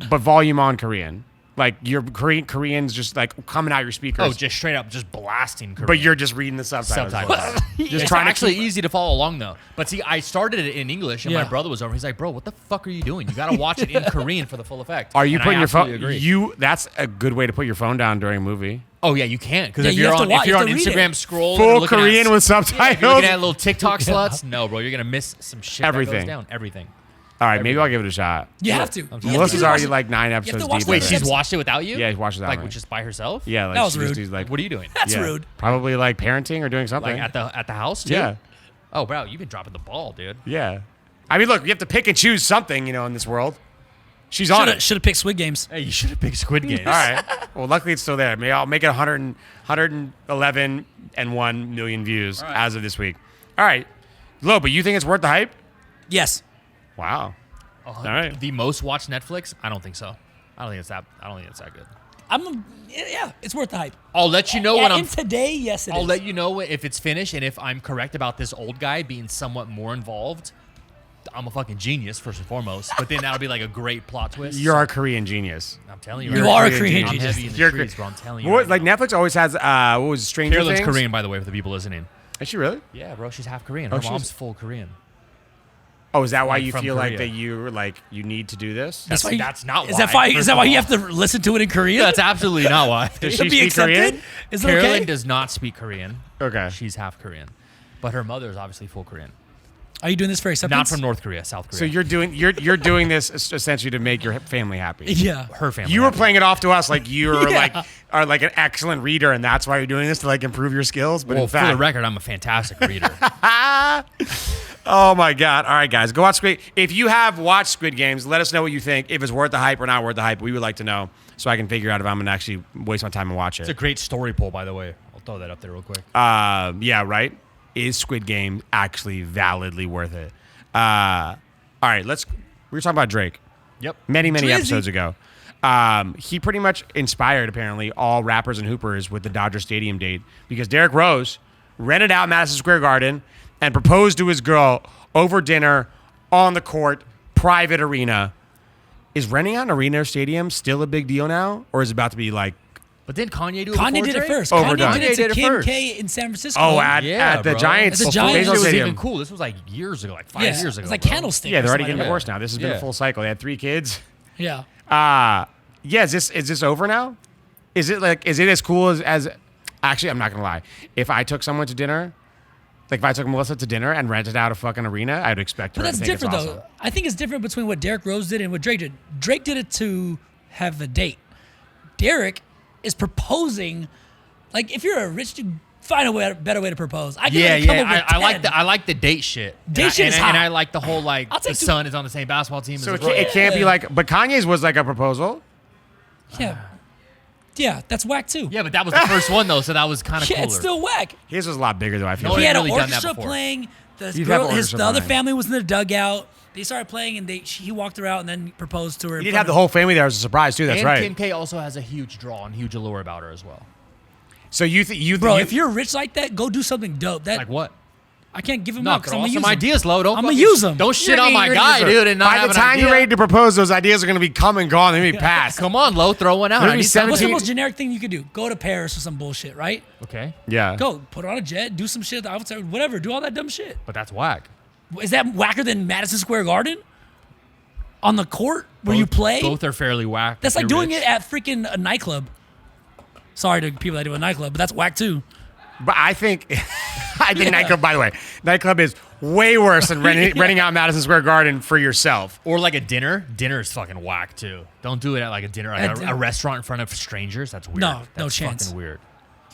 But volume on Korean. Like your Korean's just like coming out your speakers. Oh, just straight up, just blasting Korean. but you're just reading the subtitles. Just Just it's trying to actually keep- easy to follow along though. But see, I started it in English, and Yeah. my brother was over. He's like, "Bro, what the fuck are you doing? You got to watch it in Korean for the full effect." Are you And I putting your phone? absolutely agree. That's a good way to put your phone down during a movie. Oh yeah, you can't because Yeah, if you you're have to on watch- if you're you on have to read Instagram it. scrolling, Full and looking Korean at, with yeah, if subtitles. you're looking at little TikTok sluts. No, bro, you're gonna miss some shit. Everything. that goes down. Everything. All right, maybe I'll give it a shot. You have to. Melissa's already like 9 to episodes watch deep. the Wait, in it. she's episode. watched it without you? Yeah, she watched it without like me. just by herself. Yeah, like That was she just rude. does, like What are you doing? That's yeah, rude. Probably like parenting or doing something. Like at the house too? Yeah, Oh, bro, you've been dropping the ball, dude. yeah. I mean, look, you have to pick and choose something, in this world. She's on it. Should have picked Squid Games. Hey, you should have picked Squid Games. All right. Well, luckily it's still there. Maybe I'll make it 111 and 1 million views as of this week. All right. Lo, but you think it's worth the hype? Yes. Wow. All right. The most watched Netflix? I don't think so. I don't think it's that good. Yeah, it's worth the hype. I'll let you know Yeah, when I'm. and today, yes, it I'll is. let you know if it's finished, and if I'm correct about this old guy being somewhat more involved. I'm a fucking genius first and foremost, but then that'll be like a great plot twist. You're a Korean genius. I'm telling you, You right are a now. Korean I'm genius. heavy in the You're trees, Kor- bro. I'm telling you. What, right like now. Netflix always has, what was it, Stranger Carolyn's Things? Korean, by the way, for the people listening. Is she really? Yeah, bro, she's half Korean. Oh, Her she's- mom's full Korean. Oh, is that why Like you from feel like Korea. that you need to do this? That's why you- That's not Is why. that why? Is first that of why you all. have to listen to it in Korean? That's absolutely not why. Does to she be speak accepted? Korean? Is it Carolyn okay? does not speak Korean. Okay. She's half Korean, but her mother is obviously full Korean. Are you doing this for acceptance? Not from North Korea, South Korea. So you're doing this essentially to make your family happy. Yeah. her family. You were happy. playing it off to us like you're Yeah. are like an excellent reader, and that's why you're doing this to like improve your skills. But Well, in for the fact, record, I'm a fantastic reader. oh my god! All right, guys, go watch Squid. If you have watched Squid Games, let us know what you think. If it's worth the hype or not worth the hype, we would like to know so I can figure out if I'm gonna actually waste my time and watch It's a it. great story poll, by the way. I'll throw that up there real quick. Yeah, right. Is Squid Game actually validly worth it? All right, we were talking about Drake. Yep. Many Drizzy. episodes ago. He pretty much inspired, apparently, all rappers and hoopers with the Dodger Stadium date because Derrick Rose rented out Madison Square Garden and proposed to his girl over dinner on the court, private arena. Is renting out an arena or stadium still a big deal now, or is it about to be like, But didn't Kanye do it Kanye before did it Drake? first. Overdone. Kanye did it to Kanye did it Kim first. K in San Francisco. at the bro. Giants? At the Before Giants. this baseball was stadium? even cool. This was like years ago, like 5 yeah. years ago. It's like bro. Candlestick. Yeah, or they're already something getting like divorced now. This has been a Yeah. full cycle. They had 3 kids. that. Yeah. Yeah, is this over now? Is it as cool as actually, I'm not gonna lie. If I took someone to dinner, like if I took Melissa to dinner and rented out a fucking arena, I'd expect her But to that's think different, it's though. awesome. I think it's different between what Derrick Rose did and what Drake did. Drake did it to have a date. Derrick is proposing. Like, if you're a rich dude, find a better way to propose. I can Yeah, come up yeah. with I like 10. the date shit. Date And shit I- is and, hot. and I like the whole like I'll the take two- son is on the same basketball team. So as it his can't, brother. it can't be like, but Kanye's was like a proposal. Yeah. Yeah, that's whack, too. Yeah, but that was the first one though, so that was kind of Yeah, cooler. it's still whack. His was a lot bigger though. I feel. No, like. He had really an done that orchestra before. playing. You'd The have an orchestra other playing. family was in the dugout. They started playing, and he walked her out and then proposed to her. He did have the whole family there as a surprise too. That's and right. Kim K also has a huge draw and huge allure about her as well. So you Bro, if you're rich like that, go do something dope. That Like what? I can't give him No, up because I'm throw gonna some use 'em. ideas, Lo. Don't I'ma fucking- use 'em. Don't shit on my guy, dude. And not by have the an time idea. you're ready to propose, those ideas are going to be come and gone. They're going to be passed. Come on, Lo, throw one out. Maybe I need some- What's the 17 most generic thing you could do? Go to Paris or some bullshit, right? Okay, Yeah. Go put on a jet, do some shit at the outside, whatever. Do all that dumb shit. but that's whack. Is that whacker than Madison Square Garden? On the court where you play? Both are fairly whack. That's if like you're doing rich. it at freaking a nightclub. Sorry to people that do a nightclub, but that's whack too. But I think nightclub. By the way, nightclub is way worse than renting out Madison Square Garden for yourself. Or like a dinner. Dinner is fucking whack too. Don't do it at like a dinner, like At a dinner. restaurant in front of strangers. That's weird. No, no That's chance. Fucking weird.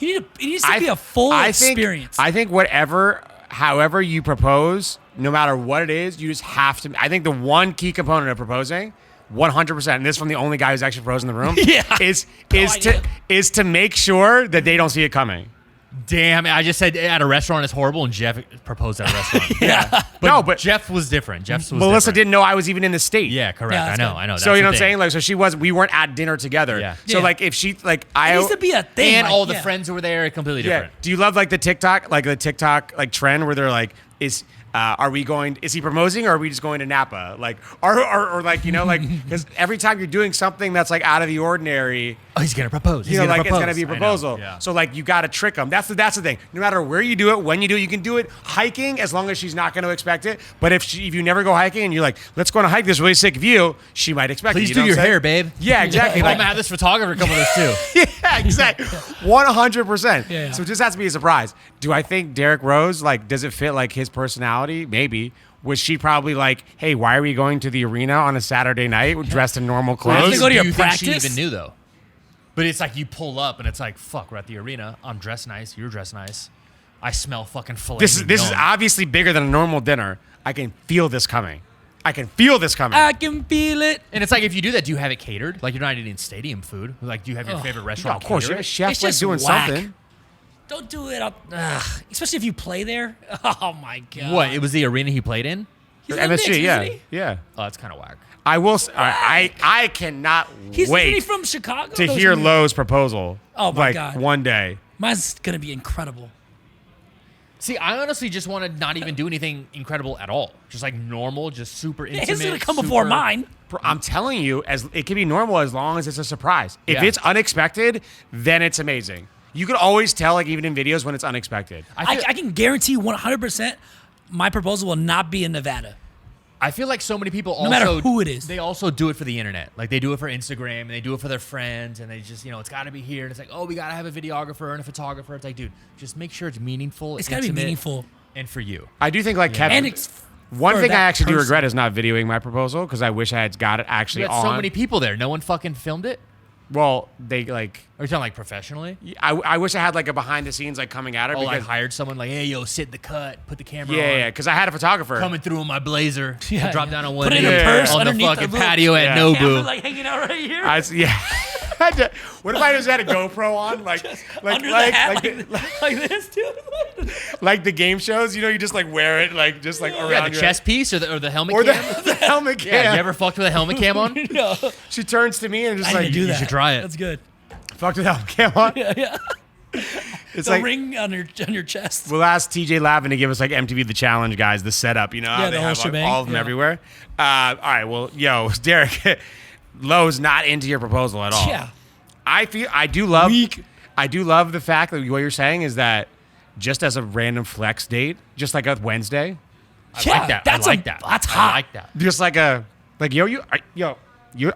It needs to be a full experience. I think however you propose, no matter what it is, you just have to. I think the one key component of proposing, 100%, and this is from the only guy who's actually proposed in the room, Yeah. is to make sure that they don't see it coming. Damn, I just said at a restaurant it's horrible, and Jeff proposed at a restaurant. yeah. But Jeff was different. Jeff's was Melissa different. didn't know I was even in the state. Yeah, correct. Yeah, I that's know. good. I know. So you know what I'm saying? Like, so we weren't at dinner together. Yeah. So Yeah. like, if she like, It needs to be a thing. And like, all the yeah. friends who were there are completely yeah. different. Do you love like the TikTok like trend where they're like, is he proposing or are we just going to Napa? Like, or like, you know, like, because every time you're doing something that's like out of the ordinary, Oh, he's gonna propose. He's you know, gonna like propose. it's gonna be a I know, proposal. yeah. So like you got to trick them. That's the thing. No matter where you do it, when you do it, you can do it hiking as long as she's not going to expect it. But if you never go hiking and you're like, let's go on a hike, this really sick view, she might expect it. Please You do know your what I'm hair, saying? babe. Yeah, exactly. I'm Like, gonna have this photographer come with us too. yeah, exactly. 100%. Yeah. So it just has to be a surprise. Do I think Derrick Rose, like, does it fit like his personality? Maybe. Was she probably like, hey, why are we going to the arena on a Saturday night dressed in normal I have clothes? to go to your Do you think she practice? even knew though? But it's like you pull up and it's like, fuck, we're at the arena. I'm dressed nice. You're dressed nice. I smell fucking filet. This is mignon. obviously bigger than a normal dinner. I can feel this coming. I can feel it. And it's like, if you do that, do you have it catered? Like, you're not eating stadium food. Like, do you have your favorite No, restaurant? of course, cater you're a it? chef It's like just doing whack. something. Don't do it up. Especially if you play there. Oh my god. What? It was the arena he played in? He's on the Knicks, MSG, yeah, isn't he? yeah. Oh, that's kind of whack. I will. I cannot Isn't he wait from Chicago? to Those hear are- Lowe's proposal. Oh, my like, God. one day. Mine's gonna be incredible. See, I honestly just want to not even do anything incredible at all. Just like normal, just super intimate. His gonna come before super- mine. I'm telling you, as it can be normal as long as it's a surprise. If Yeah. it's unexpected, then it's amazing. You can always tell, like even in videos, when it's unexpected. I feel, I can guarantee 100% my proposal will not be in Nevada. I feel like so many people also, No matter who it is. they also do it for the internet. Like, they do it for Instagram and they do it for their friends, and they just, you know, it's got to be here. And it's like, oh, we got to have a videographer and a photographer. It's like, dude, just make sure it's meaningful. It's gotta be intimate, meaningful. and for you. I do think like Kevin. And it's One for thing I that actually do person. regret is not videoing my proposal because I wish I had got it actually You had on. so many people there. No one fucking filmed it. Well, they like. Are you talking like professionally? I wish I had like a behind the scenes like coming at it. Oh, like because, hired someone like, hey, yo, sit in the cut, put the camera on. yeah, because I had a photographer. Coming through in my blazer. Yeah, drop yeah. down on one Put it in knee a purse on the underneath the fucking little patio at camera, Nobu. like hanging out right here. Yeah. What if I just had a GoPro on, like Under the hat, like, like this, too. like the game shows? You know, you just like wear it like just like around Yeah, the your chest piece or the helmet or cam. the helmet cam. Yeah, you ever fucked with a helmet cam on? No. She turns to me and just I like need to do that. you should try it. That's good. fucked with the helmet cam on. Yeah. It's The like ring on your chest. we'll ask TJ Lavin to give us like MTV The Challenge guys, the setup. You know, how Yeah, they the whole have like, shebang. all of them Yeah. everywhere. All right, well, yo, Derek, Lowe's not into your proposal at all. Yeah. I do love Weak. I do love the fact that what you're saying is that just as a random flex date, just like a Wednesday, Yeah, I like that. that's I like that. That's I hot. like that. just like are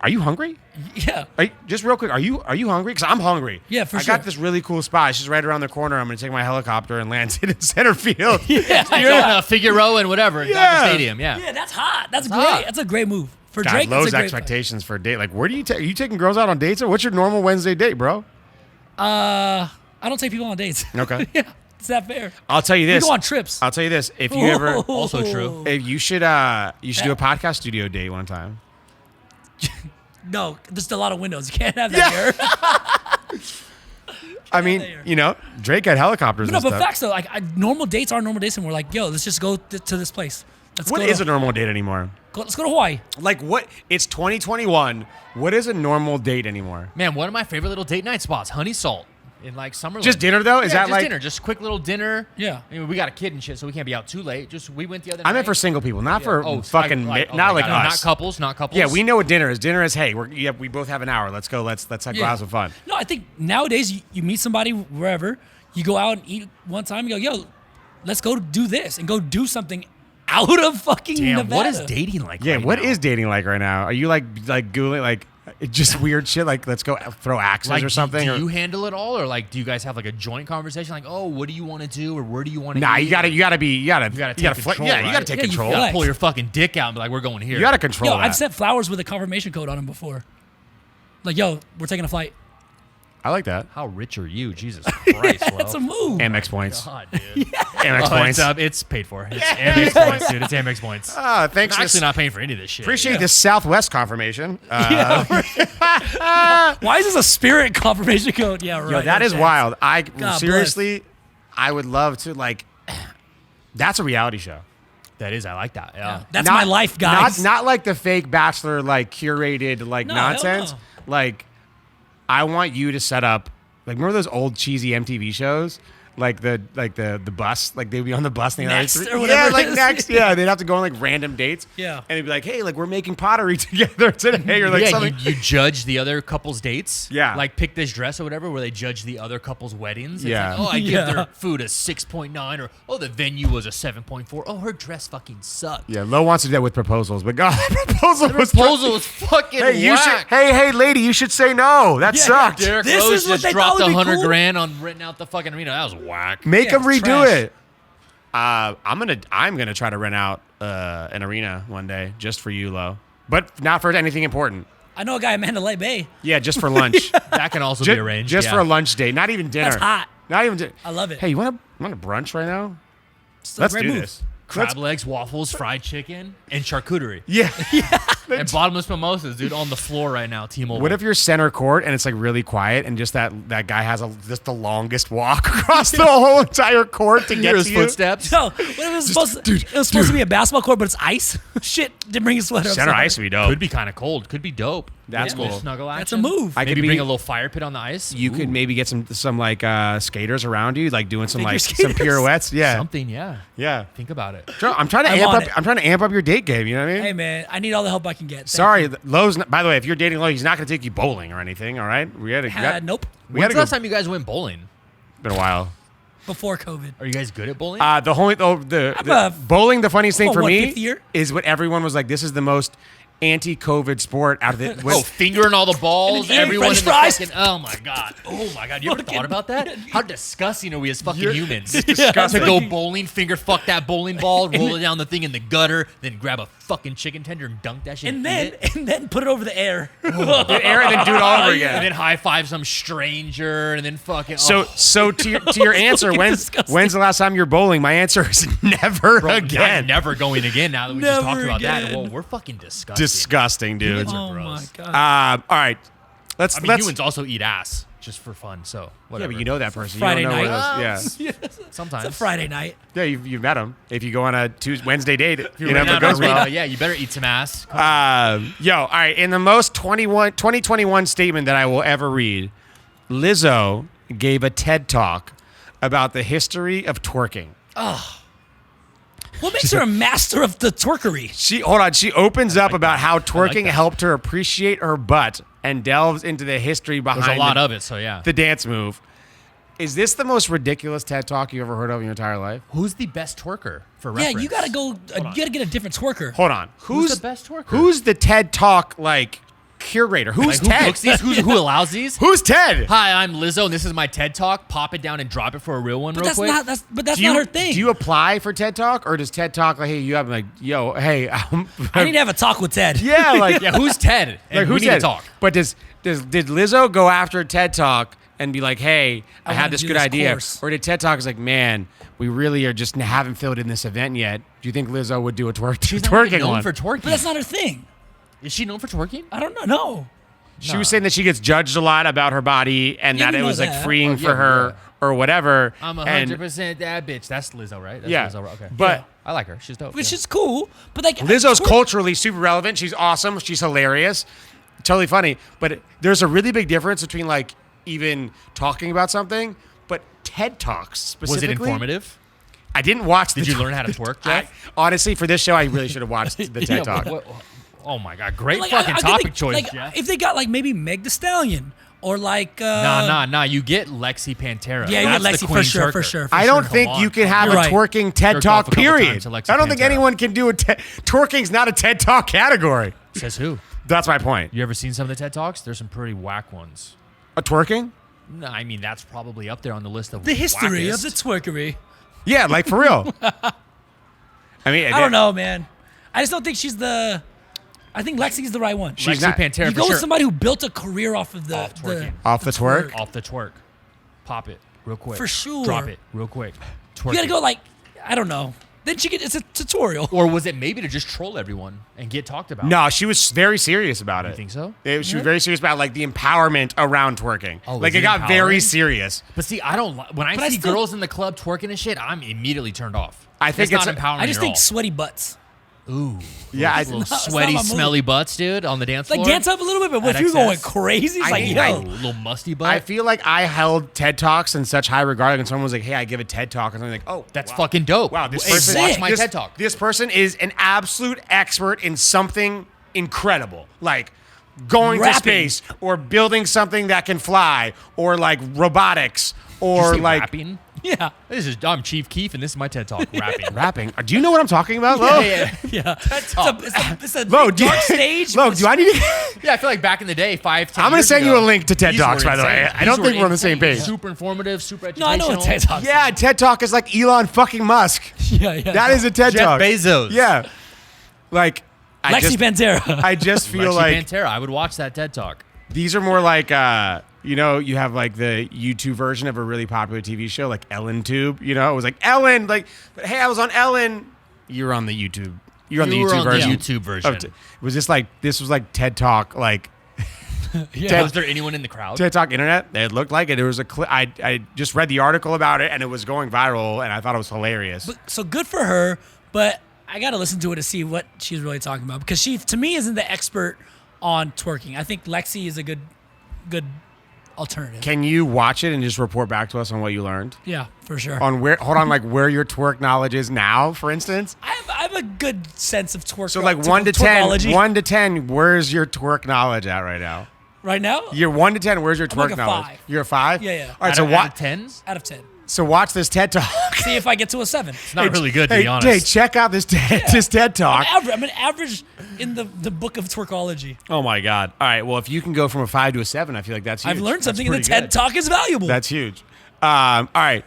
you hungry? Yeah. Just real quick, are you hungry? Because I'm hungry. Yeah, for I sure. got this really cool spot. It's just right around the corner. I'm gonna take my helicopter and land it in center field. Yeah. You're in a Figaro and whatever. Yeah. Dodger Stadium. Yeah. Yeah, that's hot. That's great. hot. That's a great move. For God, Drake, Lowe's it's a great expectations for a date. Like, where do you take? Are you taking girls out on dates? Or what's your normal Wednesday date, bro? I don't take people on dates. Okay. Yeah, it's that fair. I'll tell you We this. go on trips. I'll tell you this. If you ever, Also true. if you should do a podcast studio date one time. No, there's a lot of windows. You can't have that here. I mean, you know, Drake had helicopters No, and but stuff. facts though, like normal dates are normal dates, and we're like, yo, let's just go to this place. What is a normal date anymore? Let's go to Hawaii. Like what? It's 2021. What is a normal date anymore? Man, one of my favorite little date night spots, Honey Salt. In like Summerlin. Just dinner though? Is Yeah, that just like dinner? Just a quick little dinner. Yeah. I mean, we got a kid and shit, so we can't be out too late. Just we went the other I night. meant for single people, not for Oh, fucking okay, not like got it. us. Not couples. Yeah, we know what dinner is. Dinner is hey, we both have an hour. Let's go. Let's go Yeah. have some fun. No, I think nowadays you meet somebody wherever, you go out and eat one time, you go, yo, let's go do this and go do something out of fucking Damn, Nevada. what is dating like? Yeah, right what now? is dating like right now? Are you like googling like just weird shit? Like let's go throw axes like or something? Do or, you handle it all, or like do you guys have like a joint conversation? Like, oh, what do you want to do, or where do you want to? nah, eat? you gotta take control, yeah, you right? gotta take Yeah, you control. gotta Pull your fucking dick out and be like, we're going here. You gotta control Yo, that. I've sent flowers with a confirmation code on them before. Like, yo, we're taking a flight. I like that. How rich are you, Jesus Christ? That's a move. Amex points. God, dude. Amex Oh, points. it's paid for. It's Amex points, dude. It's Amex points. I'm Thanks. actually not paying for any of this shit. Appreciate this Southwest confirmation. Why is this a Spirit confirmation code? Yeah, right. Yo, that is okay. wild. God Seriously, I would love to like. That's a reality show. That is, I like that. Yeah. That's my life, guys. Not like the fake Bachelor, like curated, like No, hell nonsense. no. Like, I want you to set up. Like, remember those old cheesy MTV shows? Like the bus, like they'd be on the bus and they'd Next like, or whatever yeah, it like is. next, yeah, they'd have to go on like random dates, Yeah. and they'd be like, hey, like we're making pottery together today, or like yeah, something. you judge the other couple's dates. Yeah. Like pick this dress or whatever, where they judge the other couple's weddings. It's Yeah. like, oh, I give Yeah. their food a 6.9, or oh, the venue was a 7.4. Oh, her dress fucking sucked. Yeah, Lo wants to do that with proposals, but God, proposal The was proposal was fucking Hey, you should. whack. Hey, lady, you should say no. That sucked. Derek This Rose is what just they dropped thought would be $100 cool? grand on renting out the fucking arena. That was whack. Make Yeah, them it's redo trash. it. I'm gonna try to rent out an arena one day just for you, Lo, but not for anything important. I know a guy in Mandalay Bay. Yeah, just for lunch. That can also be Ju- arranged. Just yeah. for a lunch date, not even dinner. That's hot. Not even. I love it. Hey, you want a brunch right now? It's a Let's great do move. this. crab legs, waffles, fried chicken, and charcuterie. Yeah. And bottomless mimosas, dude, on the floor right now, T-Mobile. What if you're center court and it's like really quiet and just that guy has just the longest walk across the whole entire court to you get hear to his you? footsteps? No, what if it was supposed to be a basketball court, but it's ice? Shit, didn't bring a sweater. I'm Center sorry. ice would be dope. Could be kind of cold. Could be dope. That's Little cool. Snuggle action. That's a move. I Maybe could bring be- a little fire pit on the ice. You could maybe get some like skaters around you, like doing some Figure like some skaters? pirouettes. Yeah, Something, yeah. yeah. Think about it. I'm trying to I amp want up. it. I'm trying to amp up your date game. You know what I mean? Hey man, I need all the help I can get. Thank Sorry, you. Lowe's. By the way, if you're dating Lowe, he's not going to take you bowling or anything. All right, we had Nope. We When's had the to go. last time you guys went bowling? Been a while. Before COVID. Are you guys good at bowling? The I'm a- bowling. The funniest thing for what, me fifth year? is what everyone was like. This is the most anti-COVID sport out of it. Fingering all the balls, eating everyone in French the fries. fucking. Oh my god! You ever thought about that? How disgusting are we as fucking humans? disgusting. To go bowling, finger fuck that bowling ball, roll it down the thing in the gutter, then grab a fucking chicken tender and dunk that shit. And then put it over the air. The air and then do it all over again. And then high five some stranger, and then fucking. So to your answer, when's the last time you're bowling? My answer is never again. I'm never going again. Now that we just Never talked about that, again. well, we're fucking disgusting. Disgusting, dude. Humans are Oh my gross. god. All right, let's. Humans also eat ass just for fun. So Yeah, whatever. but you know that person. Friday you don't know night. where those- yeah, Sometimes It's a Friday night. yeah. You've met him. If you go on a Wednesday date, if You're if it not goes a well. yeah, you better eat some ass. All right. In the most 2021 statement that I will ever read, Lizzo gave a TED talk about the history of twerking. What makes her a master of the twerkery? She opens up about how twerking helped her appreciate her butt and delves into the history behind There's a lot of it, so yeah. the dance move. Is this the most ridiculous TED talk you ever heard of in your entire life? Who's the best twerker for Yeah, reference? you gotta go. You gotta get a different twerker. Hold on. Who's the best twerker? Who's the TED talk curator? Who's Who Ted? books these? Who allows these? Who's Ted? Hi, I'm Lizzo, and this is my TED talk. Pop it down and drop it for a real one, But real that's quick. not. That's Do not you, her thing. do you apply for TED Talk, or does TED Talk hey, you have yo, hey, I need to have a talk with Ted. yeah, yeah, who's Ted? And who's we need Ted? to talk. But did Lizzo go after TED Talk and be like, hey, I wanna had this do good this idea, course. or did TED Talk is like, man, we really are just haven't filled in this event yet? Do you think Lizzo would do a She's not twerking even known one? for twerking. But that's not her thing. Is she known for twerking? I don't know. No. She was saying that she gets judged a lot about her body and Yeah, that we it know was like that. freeing Oh, for yeah, her or whatever. I'm and 100% that bitch. That's Lizzo, right? That's yeah, Lizzo, right? Okay. but. I like her. She's dope. Which yeah. is cool. But like Lizzo's twerk- culturally super relevant. She's awesome. She's hilarious. Totally funny. But there's a really big difference between even talking about something, but TED Talks specifically. Was it informative? I didn't watch. Did you learn how to twerk, Jeff? Honestly, for this show, I really should have watched the TED Talk. Oh my god, great Like, fucking I could topic think, choice, like, Jeff. if they got maybe Meg the Stallion or Nah. You get Lexi Pantera. Yeah, you get That's the Lexi for queen sure, twerker. for sure. For I don't sure. think on, you can come have on. a You're right. twerking TED Jerked Talk, off a couple period. times to Lexi I don't think Pantera. anyone can do twerking's not a TED Talk category. Says who? That's my point. You ever seen some of the TED Talks? There's some pretty whack ones. A twerking? No, I mean that's probably up there on the list of The history wackest. of the twerkery. Yeah, for real. I mean, I don't know, man. I just don't think she's the. I think Lexi's the right one. She's Lexi not- Pantera You for go sure. with somebody who built a career off of the Off twerking. Off the twerk? Off the twerk. Pop it real quick. For sure. Drop it real quick. Twerk You gotta it. go I don't know. Then it's a tutorial. Or was it maybe to just troll everyone and get talked about? No, she was very serious about it. You think so? She was very serious about the empowerment around twerking. Oh, it is it got very empowering? serious. But see, I don't. When I But I see still- girls in the club twerking and shit, I'm immediately turned off. I think it's it's not empowering. I just at think all. sweaty butts. Ooh. Yeah, Little not- it's sweaty, not my move. smelly butts, dude, on the dance floor. Dance up a little bit, but At if you're XS? going crazy, it's I think yo. little musty butt. I feel like I held TED Talks in such high regard. And someone was like, hey, I give a TED Talk. And something wow. That's fucking dope. Wow, this Hey, person watch my this, TED Talk. This person is an absolute expert in something incredible, like going to Rapping. space or building something that can fly, or robotics, Did you or say rapping. Yeah. I'm Chief Keef, and this is my TED Talk. Rapping. rapping. Do you know what I'm talking about, Lo? Yeah. Yeah. It's a Lo, big do you- dark stage. Lo, do I need to? Yeah, I feel like back in the day, 5, 10 I'm gonna years send ago, you a link to TED these Talks, were by the way. insane. I don't These think were we're on the same insane. page. Super informative, super No, I educational. know what TED Talks. Yeah, TED Talk is like Elon fucking Musk. Yeah, yeah. That is a TED Jeff Talk. Bezos. Yeah. I Lexi Pantera. I just feel Lexi like Pantera. I would watch that TED Talk. these are more you have the YouTube version of a really popular TV show, like Ellen Tube. It was like Ellen, but hey, I was on Ellen. You're on the YouTube. You're on the You were YouTube on the version. YouTube version. Was this was like TED Talk, Yeah. Was there anyone in the crowd? TED Talk Internet? It looked like it. There was a clip. I just read the article about it, and it was going viral, and I thought it was hilarious. So good for her, but I got to listen to it to see what she's really talking about, because she, to me, isn't the expert on twerking. I think Lexi is a good alternative. Can you watch it and just report back to us on what you learned? Yeah, for sure. On where your twerk knowledge is now, for instance? I have a good sense of twerk. So 1 to 10, 1 to 10, where's your twerk knowledge at right now? Right now? You're 1 to 10, where's your twerk like a knowledge? 5. You're a 5? Yeah, yeah. All right, so out what? of 10s? Out of 10. So watch this TED Talk. See if I get to a 7. It's not really good, to be honest. Hey, check out this TED Talk. I'm an average in the book of twerkology. Oh my God! All right. Well, if you can go from a 5 to a 7, I feel like that's huge. I've learned something, That's and the pretty TED good. Talk is valuable. That's huge. All right.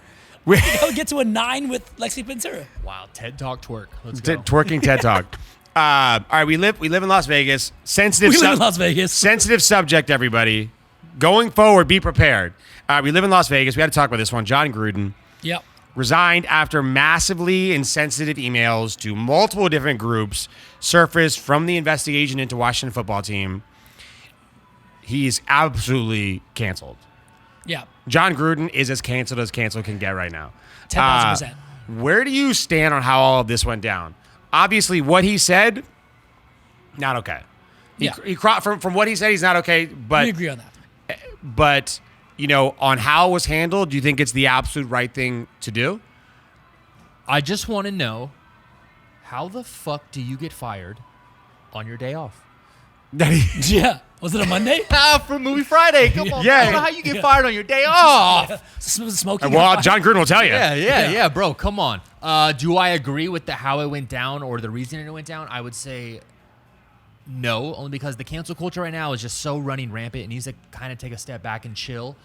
I'll get to a 9 with Lexi Pintera. Wow, TED Talk twerk. Let's go. Twerking TED Talk. All right. We live in Las Vegas. Sensitive. We live in Las Vegas. Sensitive subject, everybody. Going forward, be prepared. We live in Las Vegas. We had to talk about this one. Jon Gruden Yep. resigned after massively insensitive emails to multiple different groups surfaced from the investigation into Washington football team. He's absolutely canceled. Yeah. Jon Gruden is as canceled can get right now. 10,000%. Where do you stand on how all of this went down? Obviously, what he said, not okay. Yeah. From what he said, he's not okay. But We agree on that. But, on how it was handled, do you think it's the absolute right thing to do? I just want to know, how the fuck do you get fired on your day off? Yeah. Was it a Monday? For Movie Friday. Come on. Yeah. I don't know how you get fired on your day off. Smoking. Well, Jon Gruden will tell you. Yeah, bro. Come on. Do I agree with how it went down or the reason it went down? I would say no, only because the cancel culture right now is just so running rampant. It needs to kind of take a step back and chill.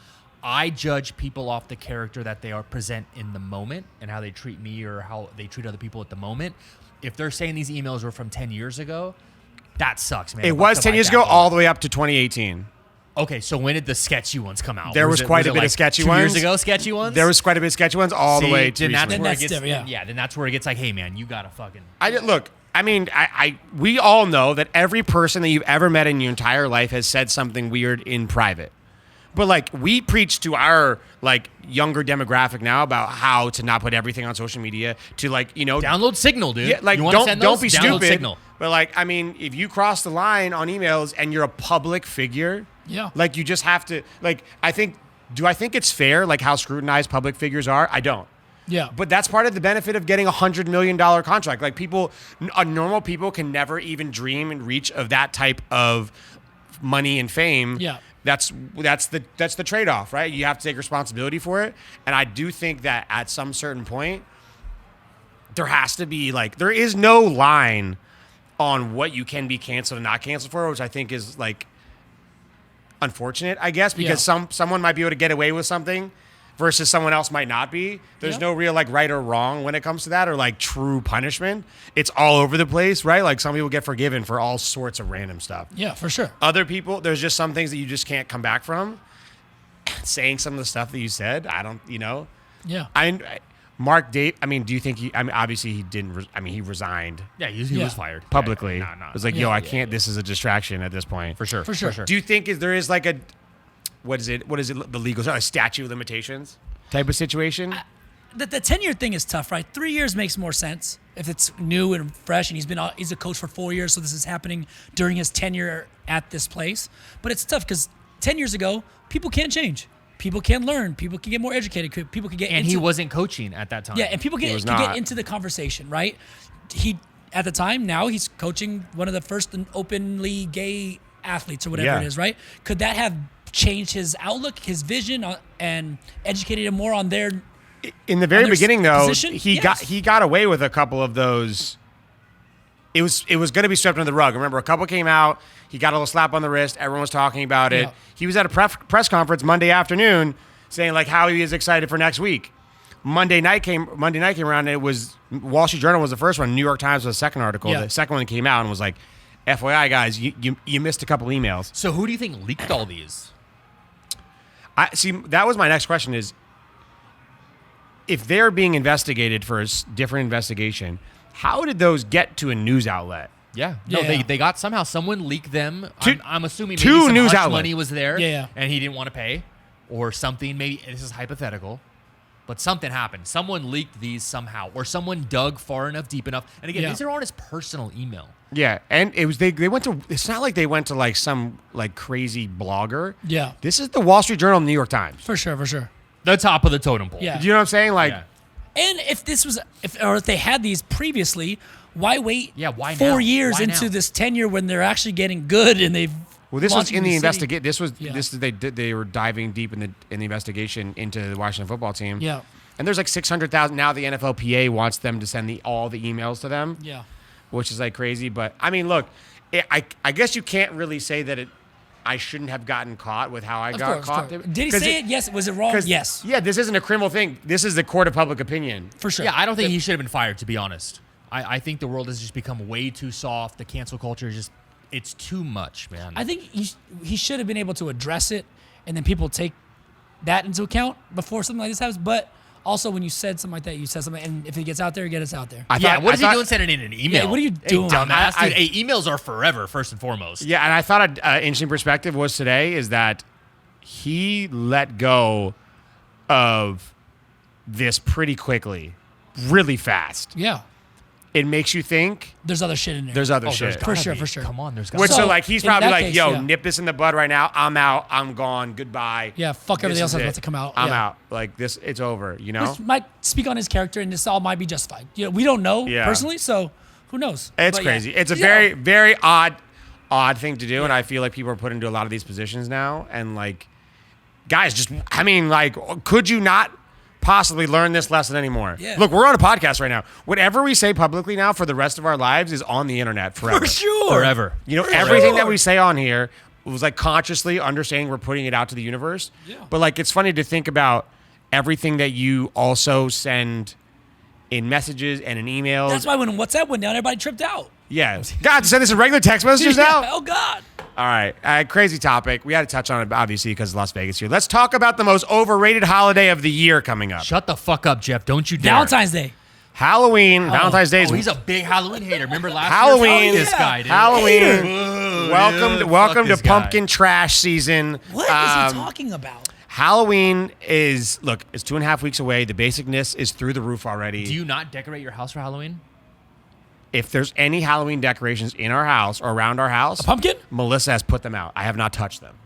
I judge people off the character that they are present in the moment and how they treat me or how they treat other people at the moment. If they're saying these emails were from 10 years ago, that sucks, man. It was 10 years ago all the way up to 2018. Okay, so when did the sketchy ones come out? There was quite a bit of sketchy 2 years ones. ago, sketchy ones? There was quite a bit of sketchy ones all the way to then that's recently. where it That's gets, different, yeah. then that's where it gets like, hey, man, you got to fucking... We all know that every person that you've ever met in your entire life has said something weird in private. But we preach to our younger demographic now about how to not put everything on social media, to Download Signal, dude. yeah, You wanna send those? don't be Download stupid. Signal. But if you cross the line on emails and you're a public figure, Yeah. you just have to I think it's fair how scrutinized public figures are? I don't. Yeah. But that's part of the benefit of getting $100 million contract. Normal people can never even dream and reach of that type of money and fame. Yeah. That's the trade-off, right? You have to take responsibility for it. And I do think that at some certain point, there has to be there is no line on what you can be canceled and not canceled for, which I think is unfortunate, I guess, because someone might be able to get away with something versus someone else might not be. There's no real right or wrong when it comes to that, or true punishment. It's all over the place, right? Some people get forgiven for all sorts of random stuff. Yeah, for sure. Other people, there's just some things that you just can't come back from. Saying some of the stuff that you said, I don't, Yeah. Mark Dave, do you think obviously he didn't, he resigned Yeah, he was fired. publicly. Yeah, It was I can't, this is a distraction at this point. For sure. For sure. Do you think there is a, what is it, the legal, a statute of limitations type of situation? The 10-year thing is tough, right? 3 years makes more sense if it's new and fresh, and he's a coach for 4 years, so this is happening during his tenure at this place. But it's tough because 10 years ago, people can't change. People can learn. People can get more educated. People can get And he wasn't coaching at that time. Yeah, and people can was get not. into the conversation, right? He, at the time, now he's coaching one of the first openly gay athletes or whatever it is, right? Could that have changed his outlook, his vision, and educated him more on their... In the very their beginning, though, position? he Yes. got away with a couple of those. It was going to be swept under the rug. Remember, a couple came out. He got a little slap on the wrist. Everyone was talking about it. Yeah. He was at a press conference Monday afternoon saying how he is excited for next week. Monday night came around, and it was Wall Street Journal was the first one. New York Times was the second article. Yeah. The second one came out and was FYI, guys, you missed a couple emails. So who do you think leaked all these? I see. That was my next question: is if they're being investigated for a different investigation, how did those get to a news outlet? Yeah. No, Yeah. they got somehow someone leaked them. I'm assuming maybe two some news hush outlets. money was there. Yeah. And he didn't want to pay or something. Maybe this is hypothetical. But something happened. Someone leaked these somehow, or someone dug far enough, deep enough. And again, these are on his personal email. Yeah, and it was they went to. It's not like they went to some crazy blogger. Yeah. This is the Wall Street Journal and the New York Times. For sure, for sure. The top of the totem pole. Yeah. Do you know what I'm saying? Yeah. And if they had these previously, why wait? Yeah, why 4 now? years Why into now? this tenure when they're actually getting good and they've Well, this was launching in the city? investigation. This was Yeah. this they were diving deep in the investigation into the Washington football team. Yeah. And there's like 600,000 now. The NFLPA wants them to send all the emails to them. Yeah. Which is like crazy. But I mean, look, I guess you can't really say that I shouldn't have gotten caught with how I got caught. Did he say it? Yes. Was it wrong? Yes. Yeah, this isn't a criminal thing. This is the court of public opinion. For sure. Yeah, I don't think he should have been fired, to be honest. I think the world has just become way too soft. The cancel culture is just, it's too much, man. I think he should have been able to address it, and then people take that into account before something like this happens. But also, when you said something like that, you said something, and if it gets out there, it gets out there. What is he doing sending in an email? Yeah, what are you doing? Hey, dumbass. Dude, emails are forever, first and foremost. Yeah, and I thought an interesting perspective was today is that he let go of this pretty quickly, really fast. Yeah. It makes you think There's other shit in there. there's other shit. For sure. Come on, there's got Which, to so So, like, he's in probably that like, case, yo, yeah. nip this in the bud right now. I'm out. I'm gone. Goodbye. Yeah, fuck everything else that's about to come out. I'm Yeah. out. Like, this, it's over, you know? Which might speak on his character, and this all might be justified. You know, we don't know personally, so who knows? It's But yeah. crazy. It's a very, very odd thing to do, and I feel like people are put into a lot of these positions now. And like, guys, just I mean, like, could you not possibly learn this lesson anymore? Yeah. Look, we're on a podcast right now. Whatever we say publicly now for the rest of our lives is on the internet forever. For sure. forever. You know, everything that we say on here was like consciously understanding we're putting it out to the universe. Yeah. But like, it's funny to think about everything that you also send in messages and in emails. That's why when WhatsApp went down, everybody tripped out. Yeah. God, send this in regular text messages now? Oh, God. All right. Crazy topic. We had to touch on it, obviously, because Las Vegas here. Let's talk about the most overrated holiday of the year coming up. Shut the fuck up, Jeff. Don't you dare. Valentine's Day. Halloween. Valentine's Day is he's a big Halloween hater. Remember last Halloween. year? This guy, dude. Halloween. Welcome to this guy. pumpkin trash season. What is he talking about? Halloween is, look, it's 2.5 weeks away. The basicness is through the roof already. Do you not decorate your house for Halloween? If there's any Halloween decorations in our house or around our house, A pumpkin? Melissa has put them out. I have not touched them.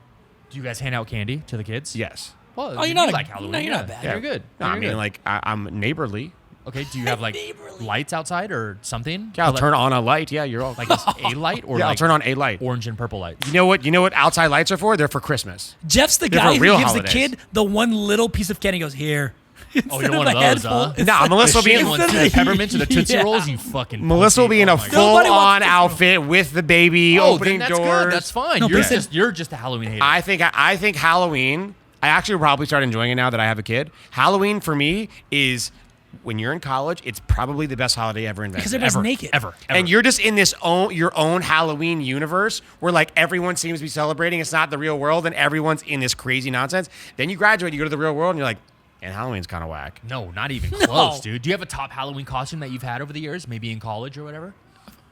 Do you guys hand out candy to the kids? Yes. Well, Oh, you you're not like Halloween. No, you're not bad. You're good. No, You're I mean, good. like, I'm neighborly. Okay, do you have like Neighborly. lights outside or something? Yeah, I'll turn on a light. Yeah, you're all Like just a light or yeah, like I'll turn on a light. orange and purple lights? You know what outside lights are for? They're for Christmas. Jeff's the They're guy for who real gives holidays. the kid the one little piece of candy and goes, here. Oh, you're one of those, huh? Nah, Melissa will be The in, shitty ones, too, the peppermint to the Tootsie Yeah. Rolls, you fucking Melissa will pussy. be in Oh a my God. Nobody wants full-on to- outfit with the baby, Oh, opening then that's doors. good. That's fine. No, you're but just a Halloween hater. I think Halloween. I actually will probably start enjoying it now that I have a kid. Halloween for me is when you're in college. It's probably the best holiday ever invented. Because everybody's naked. ever. And you're just in this your own Halloween universe where like everyone seems to be celebrating. It's not the real world, and everyone's in this crazy nonsense. Then you graduate, you go to the real world, and you're like, and Halloween's kind of whack. No, not even close, dude. Do you have a top Halloween costume that you've had over the years? Maybe in college or whatever?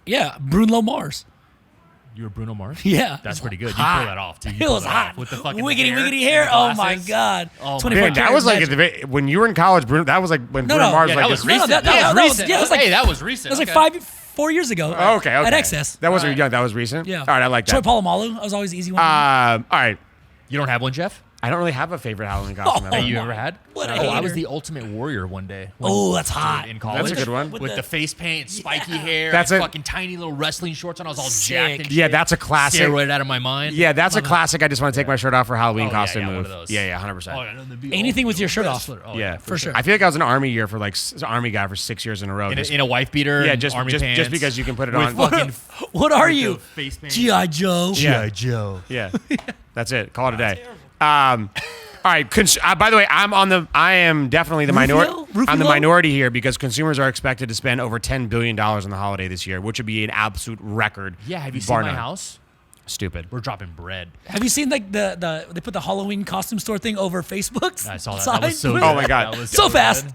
Yeah, Bruno Mars. You were Bruno Mars? Yeah. That's pretty good. You Hot. pull that off, too. You It pull was that hot. off with the fucking wiggity hair hair. and Oh the my glasses. God. Oh, 24 Man, that was like magic. when you were in college, Bruno. That was like when No, Bruno no. Mars Yeah, was that like was this- recent. that That was- was recent. yeah, it was like- Hey, that was recent. That was Okay. like 4 years ago. Oh, okay. At XS. That wasn't young. That was recent. Yeah. All right, I like Troy that. Polamalu. That was always the easy one. All right. You don't have one, Jeff? I don't really have a favorite Halloween costume. Oh, ever. That you ever had? What a Oh, I was hater. the ultimate warrior one day. when- Oh, that's hot. In college. That's a good one. With the face paint, spiky hair, That's I a- had fucking tiny little wrestling shorts on. I was all Sick. jacked and shit. Yeah, that's a classic. Steroid out of my mind. Yeah, that's a classic. I just want to take my shirt off for Halloween Oh, yeah, costume yeah, one move. of those. Yeah, 100%. Oh, I know, the Anything with your shirt off. wrestler. Oh, Yeah, for sure. I feel like I was an army year for like army guy for 6 years in a row. In a wife beater. yeah, and just army just pants. because you can put it with on. fucking What are with you? the face paint. G.I. Joe. Yeah. Joe. Yeah, that's it. Call it a day. All right. By the way, I am definitely the minority. Rufio? I'm the Rufio? minority here because consumers are expected to spend over $10 billion on the holiday this year, which would be an absolute record. Yeah, have you seen bar my none. house? Stupid. We're dropping bread. Have you seen like the they put the Halloween costume store thing over Facebook's I saw that. side? That was so good. Oh my God. That was So good. fast.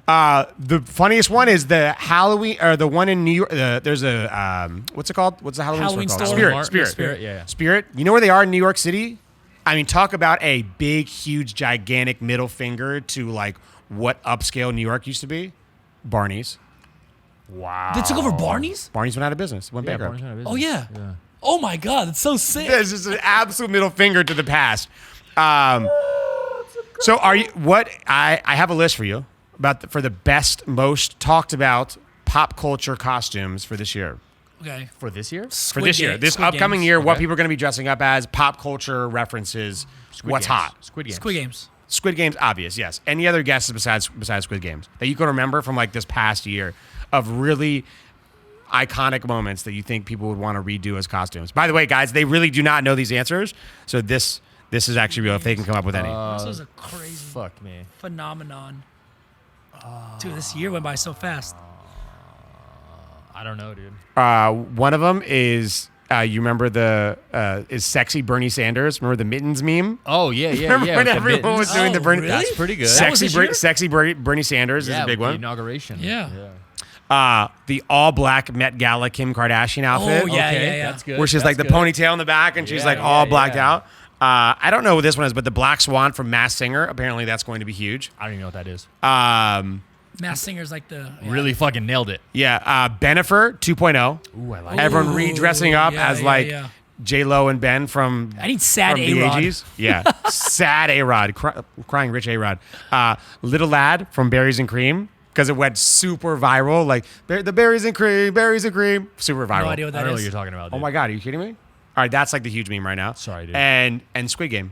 The funniest one is the Halloween, or the one in New York. There's a what's it called? What's the Halloween Halloween store called? store? Spirit. Spirit, yeah. Spirit. You know where they are in New York City? I mean, talk about a big, huge, gigantic middle finger to like what upscale New York used to be. Barney's. Wow. They took over Barney's? Barney's went out of business. Went Yeah, bankrupt. Barney's not a business. Oh yeah. Oh my God, that's so sick. It's just an absolute middle finger to the past. So are you? What I have a list for you about for the best, most talked about pop culture costumes for this year. Okay. For this year? For this year, this upcoming year, what people are going to be dressing up as, pop culture references, what's hot. Squid Games. Squid Games. Squid Game's obvious, yes. Any other guesses besides Squid Games that you can remember from like this past year of really iconic moments that you think people would want to redo as costumes? By the way, guys, they really do not know these answers, so this is actually real if they can come up with any. This was a crazy Fuck me. phenomenon. Dude, this year went by so fast. I don't know, dude. One of them is you remember is sexy Bernie Sanders? Remember the mittens meme? Oh yeah, yeah, Remember yeah. when with the everyone mittens? was doing the Bernie? really? That's pretty good. That was this year? Sexy Bernie Sanders is a big with the one. inauguration. Yeah. The all black Met Gala Kim Kardashian outfit. Oh, yeah, Okay, yeah. that's good. Where she's like the That's good. ponytail in the back and she's Yeah, like yeah, all blacked yeah. out. I don't know what this one is, but the Black Swan from Masked Singer. Apparently, that's going to be huge. I don't even know what that is. Masked Singer's like the Really fucking nailed it. Yeah, Bennifer 2.0. Ooh, I like Everyone Ooh, redressing up yeah, as yeah, like yeah. J Lo and Ben from I need sad from the A-Rod. AGs. Yeah, sad A-Rod, crying rich A-Rod. Little Lad from Berries and Cream because it went super viral. Like the berries and cream, super viral. No idea what I that don't know what is. you're talking about. Oh Dude. my god, are you kidding me? All right, that's like the huge meme right now. Sorry, dude. And Squid Game.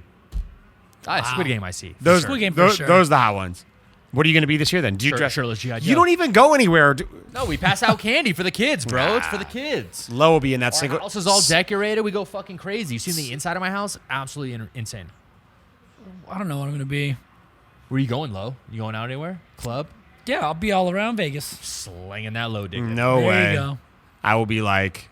Squid Game, I see. For Those sure. Squid Game for those, sure. those are the hot ones. What are you going to be this year then? Do you Sure- dress? shirtless G.I. You Joe. don't even go anywhere. No, we pass out candy for the kids, bro. It's for the kids. Low will be in that Our single. house is all decorated. We go fucking crazy. You seen the inside of my house? Absolutely insane. I don't know what I'm gonna be. Where you going, Lo? You going out anywhere? Club? Yeah, I'll be all around Vegas. Slinging that low dick. No There way. you go. I will be like.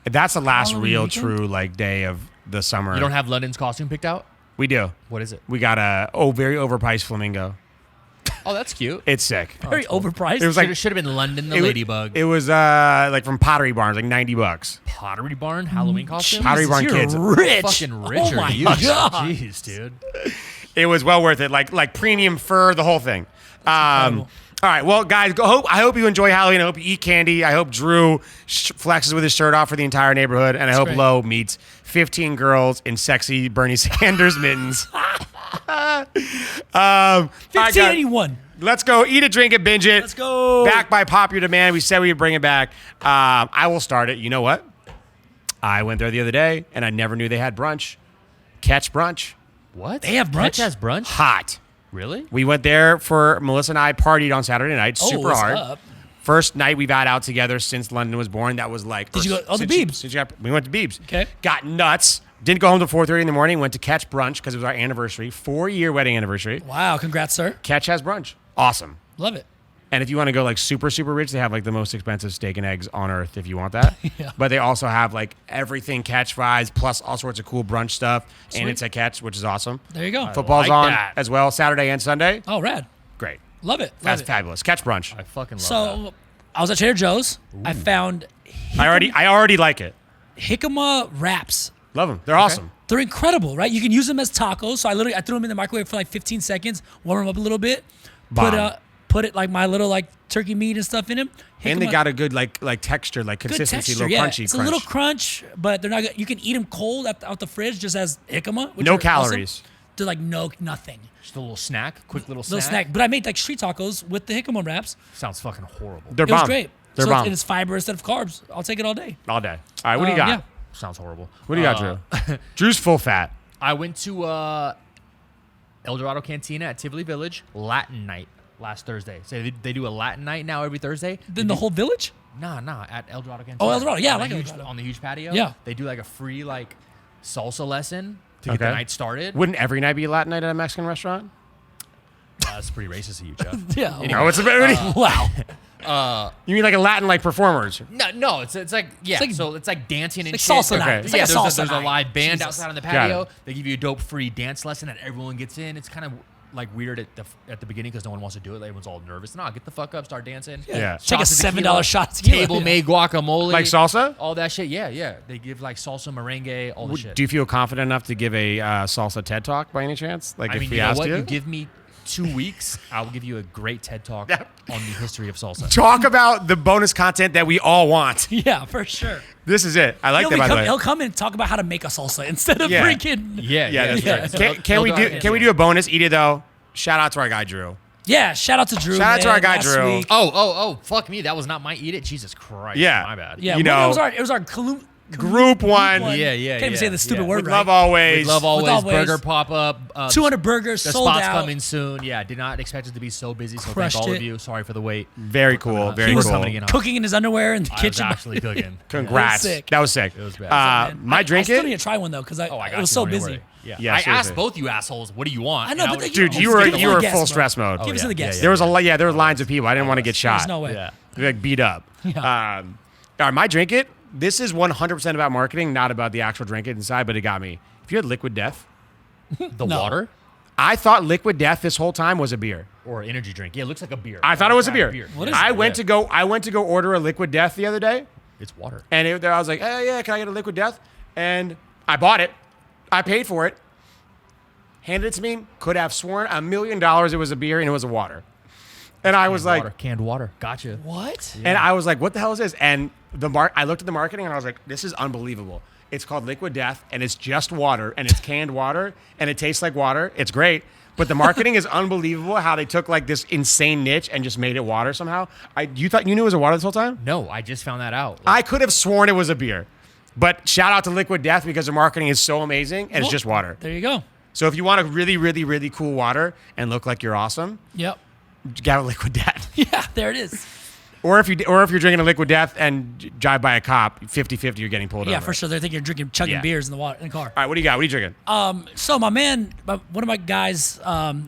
That's the last Halloween real weekend? true like day of the summer. You don't have London's costume picked out? We do. What is it? We got a very overpriced flamingo. Oh, that's cute. It's sick. Very overpriced. It was like Should have been London the it wa- Ladybug. It was like from Pottery Barns, like $90. Pottery Barn Halloween costume? Pottery Barn you're kids. rich. Fucking rich Oh are my you? god. Jeez, dude. It was well worth it. Like premium fur, the whole thing. incredible. All right, well, guys, I hope you enjoy Halloween. I hope you eat candy. I hope Drew flexes with his shirt off for the entire neighborhood, and I hope great. Lo meets 15 girls in sexy Bernie Sanders mittens. 1581. Let's go eat it, drink it, binge it. Let's go. Back by popular demand. We said we would bring it back. I will start it. You know what? I went there the other day, and I never knew they had brunch. Catch brunch. What? They have brunch? Catch has brunch? Hot. Really? We went there for Melissa and I partied on Saturday night. Oh, Super what's hard. up? First night we've had out together since London was born. That was like. Did you go- oh, the since you- Biebs. since you we went to Biebs. Okay. Got nuts. Didn't go home till 4:30 in the morning. Went to Catch brunch because it was our anniversary, 4-year wedding anniversary. Wow, congrats, sir. Catch has brunch. Awesome. Love it. And if you want to go like super, super rich, they have like the most expensive steak and eggs on earth if you want that. Yeah. But they also have like everything Catch fries plus all sorts of cool brunch stuff. Sweet. And it's at Catch, which is awesome. There you go. Football's like on that. as well, Saturday and Sunday. Oh, rad. Great. Love it. Love That's it. fabulous. Catch brunch. I fucking love So I was at Trader Joe's. I found I already like it. jicama wraps. Love them. They're awesome. They're incredible, right? You can use them as tacos. So I threw them in the microwave for like 15 seconds, warm them up a little bit, Bomb. put it like my little like turkey meat and stuff in them. And they got a good like texture, like good consistency, texture. little Yeah, crunchy it's crunch. a little crunch, but they're not. You can eat them cold out the fridge just as jicama. Which No are awesome. calories. They're like nothing. Just a little snack, quick little Little snack. But I made like street tacos with the jicama wraps. Sounds fucking horrible. They're It was bomb. great. They're so bomb. it's fiber instead of carbs. I'll take it all day. All day. All right, what do you got? Yeah. Sounds horrible. What do you got, Drew? Drew's full fat. I went to El Dorado Cantina at Tivoli Village Latin night last Thursday. So they do a Latin night now every Thursday. Then the whole village? Nah, at El Dorado Cantina. Oh, El Dorado. Yeah, I On the like El huge, Dorado. on the huge patio. Yeah. They do like a free like salsa lesson to get the Okay. night started. Wouldn't every night be a Latin night at a Mexican restaurant? That's pretty racist of you, Jeff. Yeah. No, it's a Wow. You mean like a Latin like performers? No, it's like yeah. like- so it's like dancing and like shit. salsa night. Okay. It's like Yeah, a there's salsa there's a night. live band Jesus. outside on the Got patio. it. They give you a dope free dance lesson that everyone gets in. It's kind of like weird at the beginning because no one wants to do it. Everyone's all nervous. No, get the fuck up, start dancing. Yeah. Take a Shots of $7 tequila, shot of tequila. Table made guacamole. Like salsa? All that shit. Yeah. They give like salsa, merengue, all the shit. Do you feel confident enough to give a salsa TED talk by any chance? Like I if mean, we you know asked what? you? You give me 2 weeks, I will give you a great TED talk on the history of salsa. Talk about the bonus content that we all want. Yeah, for sure. This is it. I like that, by the way. He'll come and talk about how to make a salsa instead of Yeah. freaking. Yeah, Yeah, that's Yeah. right. So Can we do? Can we do a bonus? Eat it though. Shout out to our guy Drew. Yeah, shout out to Drew. Shout out to man, our guy, last Drew. week. Oh, fuck me. That was not my eat it. Jesus Christ. Yeah. My bad. Yeah, You well, know- it was our Group one. Yeah. Can't even say the stupid word With right. Love Always. With Love Always. Always. Burger pop up. 200 burgers The sold spot's out. coming soon. Yeah, did not expect it to be so busy. So Crushed thank all it. of you. Sorry for the wait. Very cool. Very He was cool. coming in hot. Cooking in his underwear in the I was kitchen. actually cooking. Congrats. That was sick. That was sick. It was bad. My drink I still it. need to try one though because Oh, I got it was you. so Don't busy. worry. Yeah. Yeah, I seriously. asked both you assholes, what do you want? I know, And but was- Dude, Give you us were the you were guess, full bro. stress mode. Give us the guess. There was there were lines of people. I didn't want to get shot. There's no way. Yeah. Like beat up. Yeah. All right, my drink it. This is 100% about marketing, not about the actual drink it inside, but it got me. If you had Liquid Death, The water I thought Liquid Death this whole time was a beer. or energy drink? Yeah, it looks like a beer. I thought it was a beer. What is I it? went to go order a Liquid Death the other day, It's water. and I was like, "Hey, yeah, can I get a Liquid Death?" And I bought it. I paid for it. Handed it to me. Could have sworn $1 million it was a beer and it was a water. And I was like, Canned water. Gotcha. What? and I was like, what the hell is this? And I looked at the marketing and I was like, this is unbelievable. It's called Liquid Death and it's just water and it's canned water and it tastes like water. It's great. But the marketing is unbelievable how they took like this insane niche and just made it water somehow. You thought you knew it was a water this whole time? No, I just found that out. I could have sworn it was a beer. But shout out to Liquid Death because the marketing is so amazing and it's just water. There you go. So if you want a really, really, really cool water and look like you're awesome, Yep. get a Liquid Death. Yeah, there it is. Or if you're drinking a Liquid Death and drive by a cop, 50-50 you're getting pulled over. Yeah, for sure. They think you're chugging Yeah. beers in the water in the car. All right, what do you got? What are you drinking? So my man, one of my guys,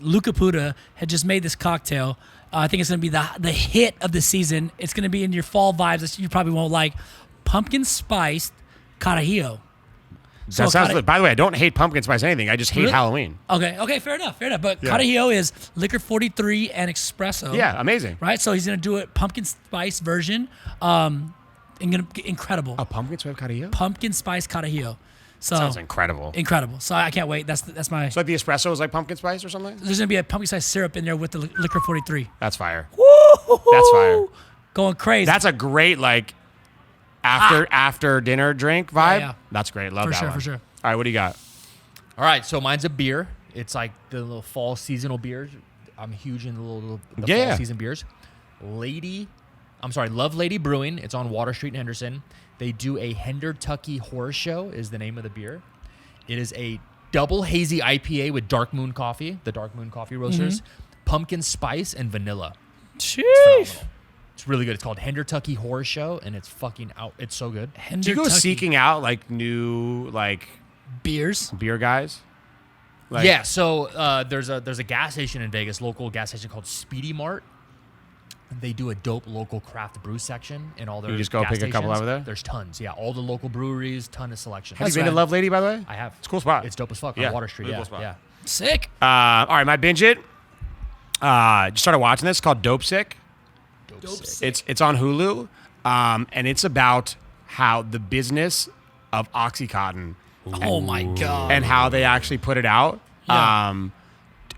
Luca Puda, had just made this cocktail. I think it's gonna be the hit of the season. It's gonna be in your fall vibes that you probably won't like. Pumpkin spiced carajillo. So That sounds. cara- By the way, I don't hate pumpkin spice anything. I just hate Really? Halloween. Okay, fair enough. But Yeah. carajillo is liquor 43 and espresso. Yeah, amazing. Right. So he's gonna do it pumpkin spice version. Incredible. A pumpkin spice carajillo? Pumpkin spice carajillo. So Sounds incredible. incredible. So I can't wait. That's my. So like the espresso is like pumpkin spice or something? There's gonna be a pumpkin spice syrup in there with the liquor 43. That's fire. Woo! That's fire. Going crazy. That's a great like after dinner drink vibe. Yeah. That's great. Love For that sure, one. for sure. All right, what do you got? All right, so mine's a beer. It's like the little fall seasonal beers. I'm huge in the Yeah. fall season beers. Love Lady Brewing. It's on Water Street in Henderson. They do a Hendertucky Horror Show is the name of the beer. It is a double hazy IPA with Dark Moon Coffee, the Dark Moon Coffee Roasters, pumpkin spice, and vanilla. Sheesh. Phenomenal. It's really good. It's called Hendertucky Horror Show, and it's fucking out. It's so good. Do you go Hendertucky seeking out like new like beers. beer guys? Like, Yeah, so there's a gas station in Vegas, local gas station called Speedy Mart. They do a dope local craft brew section in all their You just go gas pick a couple stations. over there? There's tons. Yeah, all the local breweries, ton of selection. Have you That's been to rad. Love Lady, by the way? I have. It's a cool spot. It's dope as fuck Yeah, on Water Street. really Yeah, cool spot. yeah. Sick. All right, my binge it. Just started watching this. It's called Dope Sick. Dope sick. It's on Hulu, and it's about how the business of OxyContin Oh my god. and how they actually put it out, Yeah.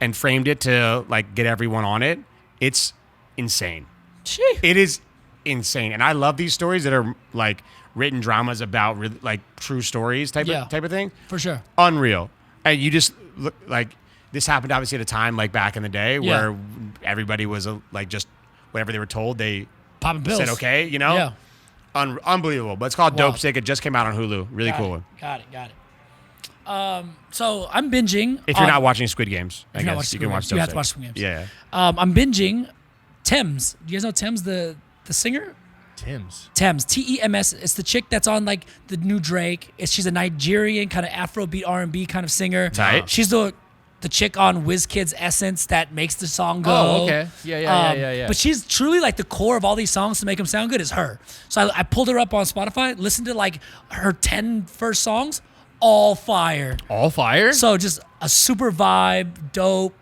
and framed it to like get everyone on it. It's insane. Sheesh. It is insane, and I love these stories that are like written dramas about like true stories type Yeah. of thing. For sure. Unreal. And you just look like this happened obviously at a time like back in the day Yeah. where everybody was like just whatever they were told they Popping pills. said okay, you know? Yeah. Unbelievable. But it's called Wow. Dope Sick. It just came out on Hulu. Really cool one. Got it. So I'm binging. If you're not watching Squid Games, I If you're not guess watching you can Squid watch Games, Dope you have to Sick. watch Squid Games. Yeah. I'm binging Thames. Do you guys know Thames, the singer? Tim's. Thames, Tems. It's the chick that's on like the new Drake. She's a Nigerian kind of Afrobeat R&B kind of singer. Tight. She's the chick on WizKid's Essence that makes the song go. Oh, okay. Yeah. But she's truly like the core of all these songs to make them sound good is her. So I pulled her up on Spotify, listened to like her 10 first songs, all fire. All fire? So just a super vibe, dope,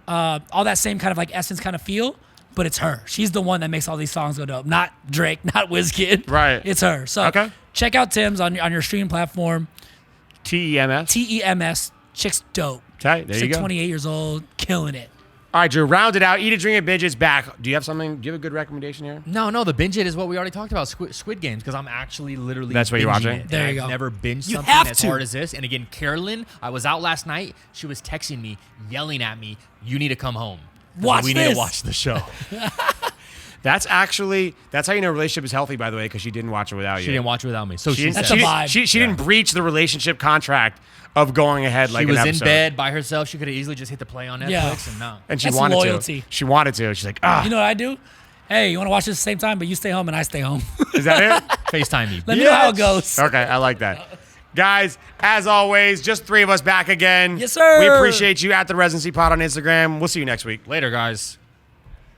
all that same kind of like Essence kind of feel. But it's her. She's the one that makes all these songs go dope. Not Drake, not WizKid. Right. It's her. So Okay. check out Tim's on your streaming platform. TEMS. TEMS. Chick's dope. Tight. There She's you like go. 28 years old, killing it. All right, Drew, round it out. Eat a drink and binge it's back. Do you have something? Do you have a good recommendation here? No, the binge it is what we already talked about, Squid Games, because I'm actually literally That's what you're binging watching? it. There And you I've go. never binged You something have as to. hard as this. And again, Carolyn, I was out last night. She was texting me, yelling at me, you need to come home. Watch we need this. to watch the show. That's how you know a relationship is healthy, by the way, because she didn't watch it without you. She didn't watch it without me. So she That's said. a vibe. She didn't breach the relationship contract of going ahead like She was an in episode. bed by herself. She could have easily just hit the play on Netflix Yeah. and no. And she That's wanted loyalty. to. She wanted to. She's like, ah. You know what I do? Hey, you want to watch this at the same time, but you stay home and I stay home. Is that it? FaceTime me. Let me know how it goes. Okay, I like that. Guys, as always, just 3 of us back again. Yes, sir. We appreciate you at the Residency Pod on Instagram. We'll see you next week. Later, guys.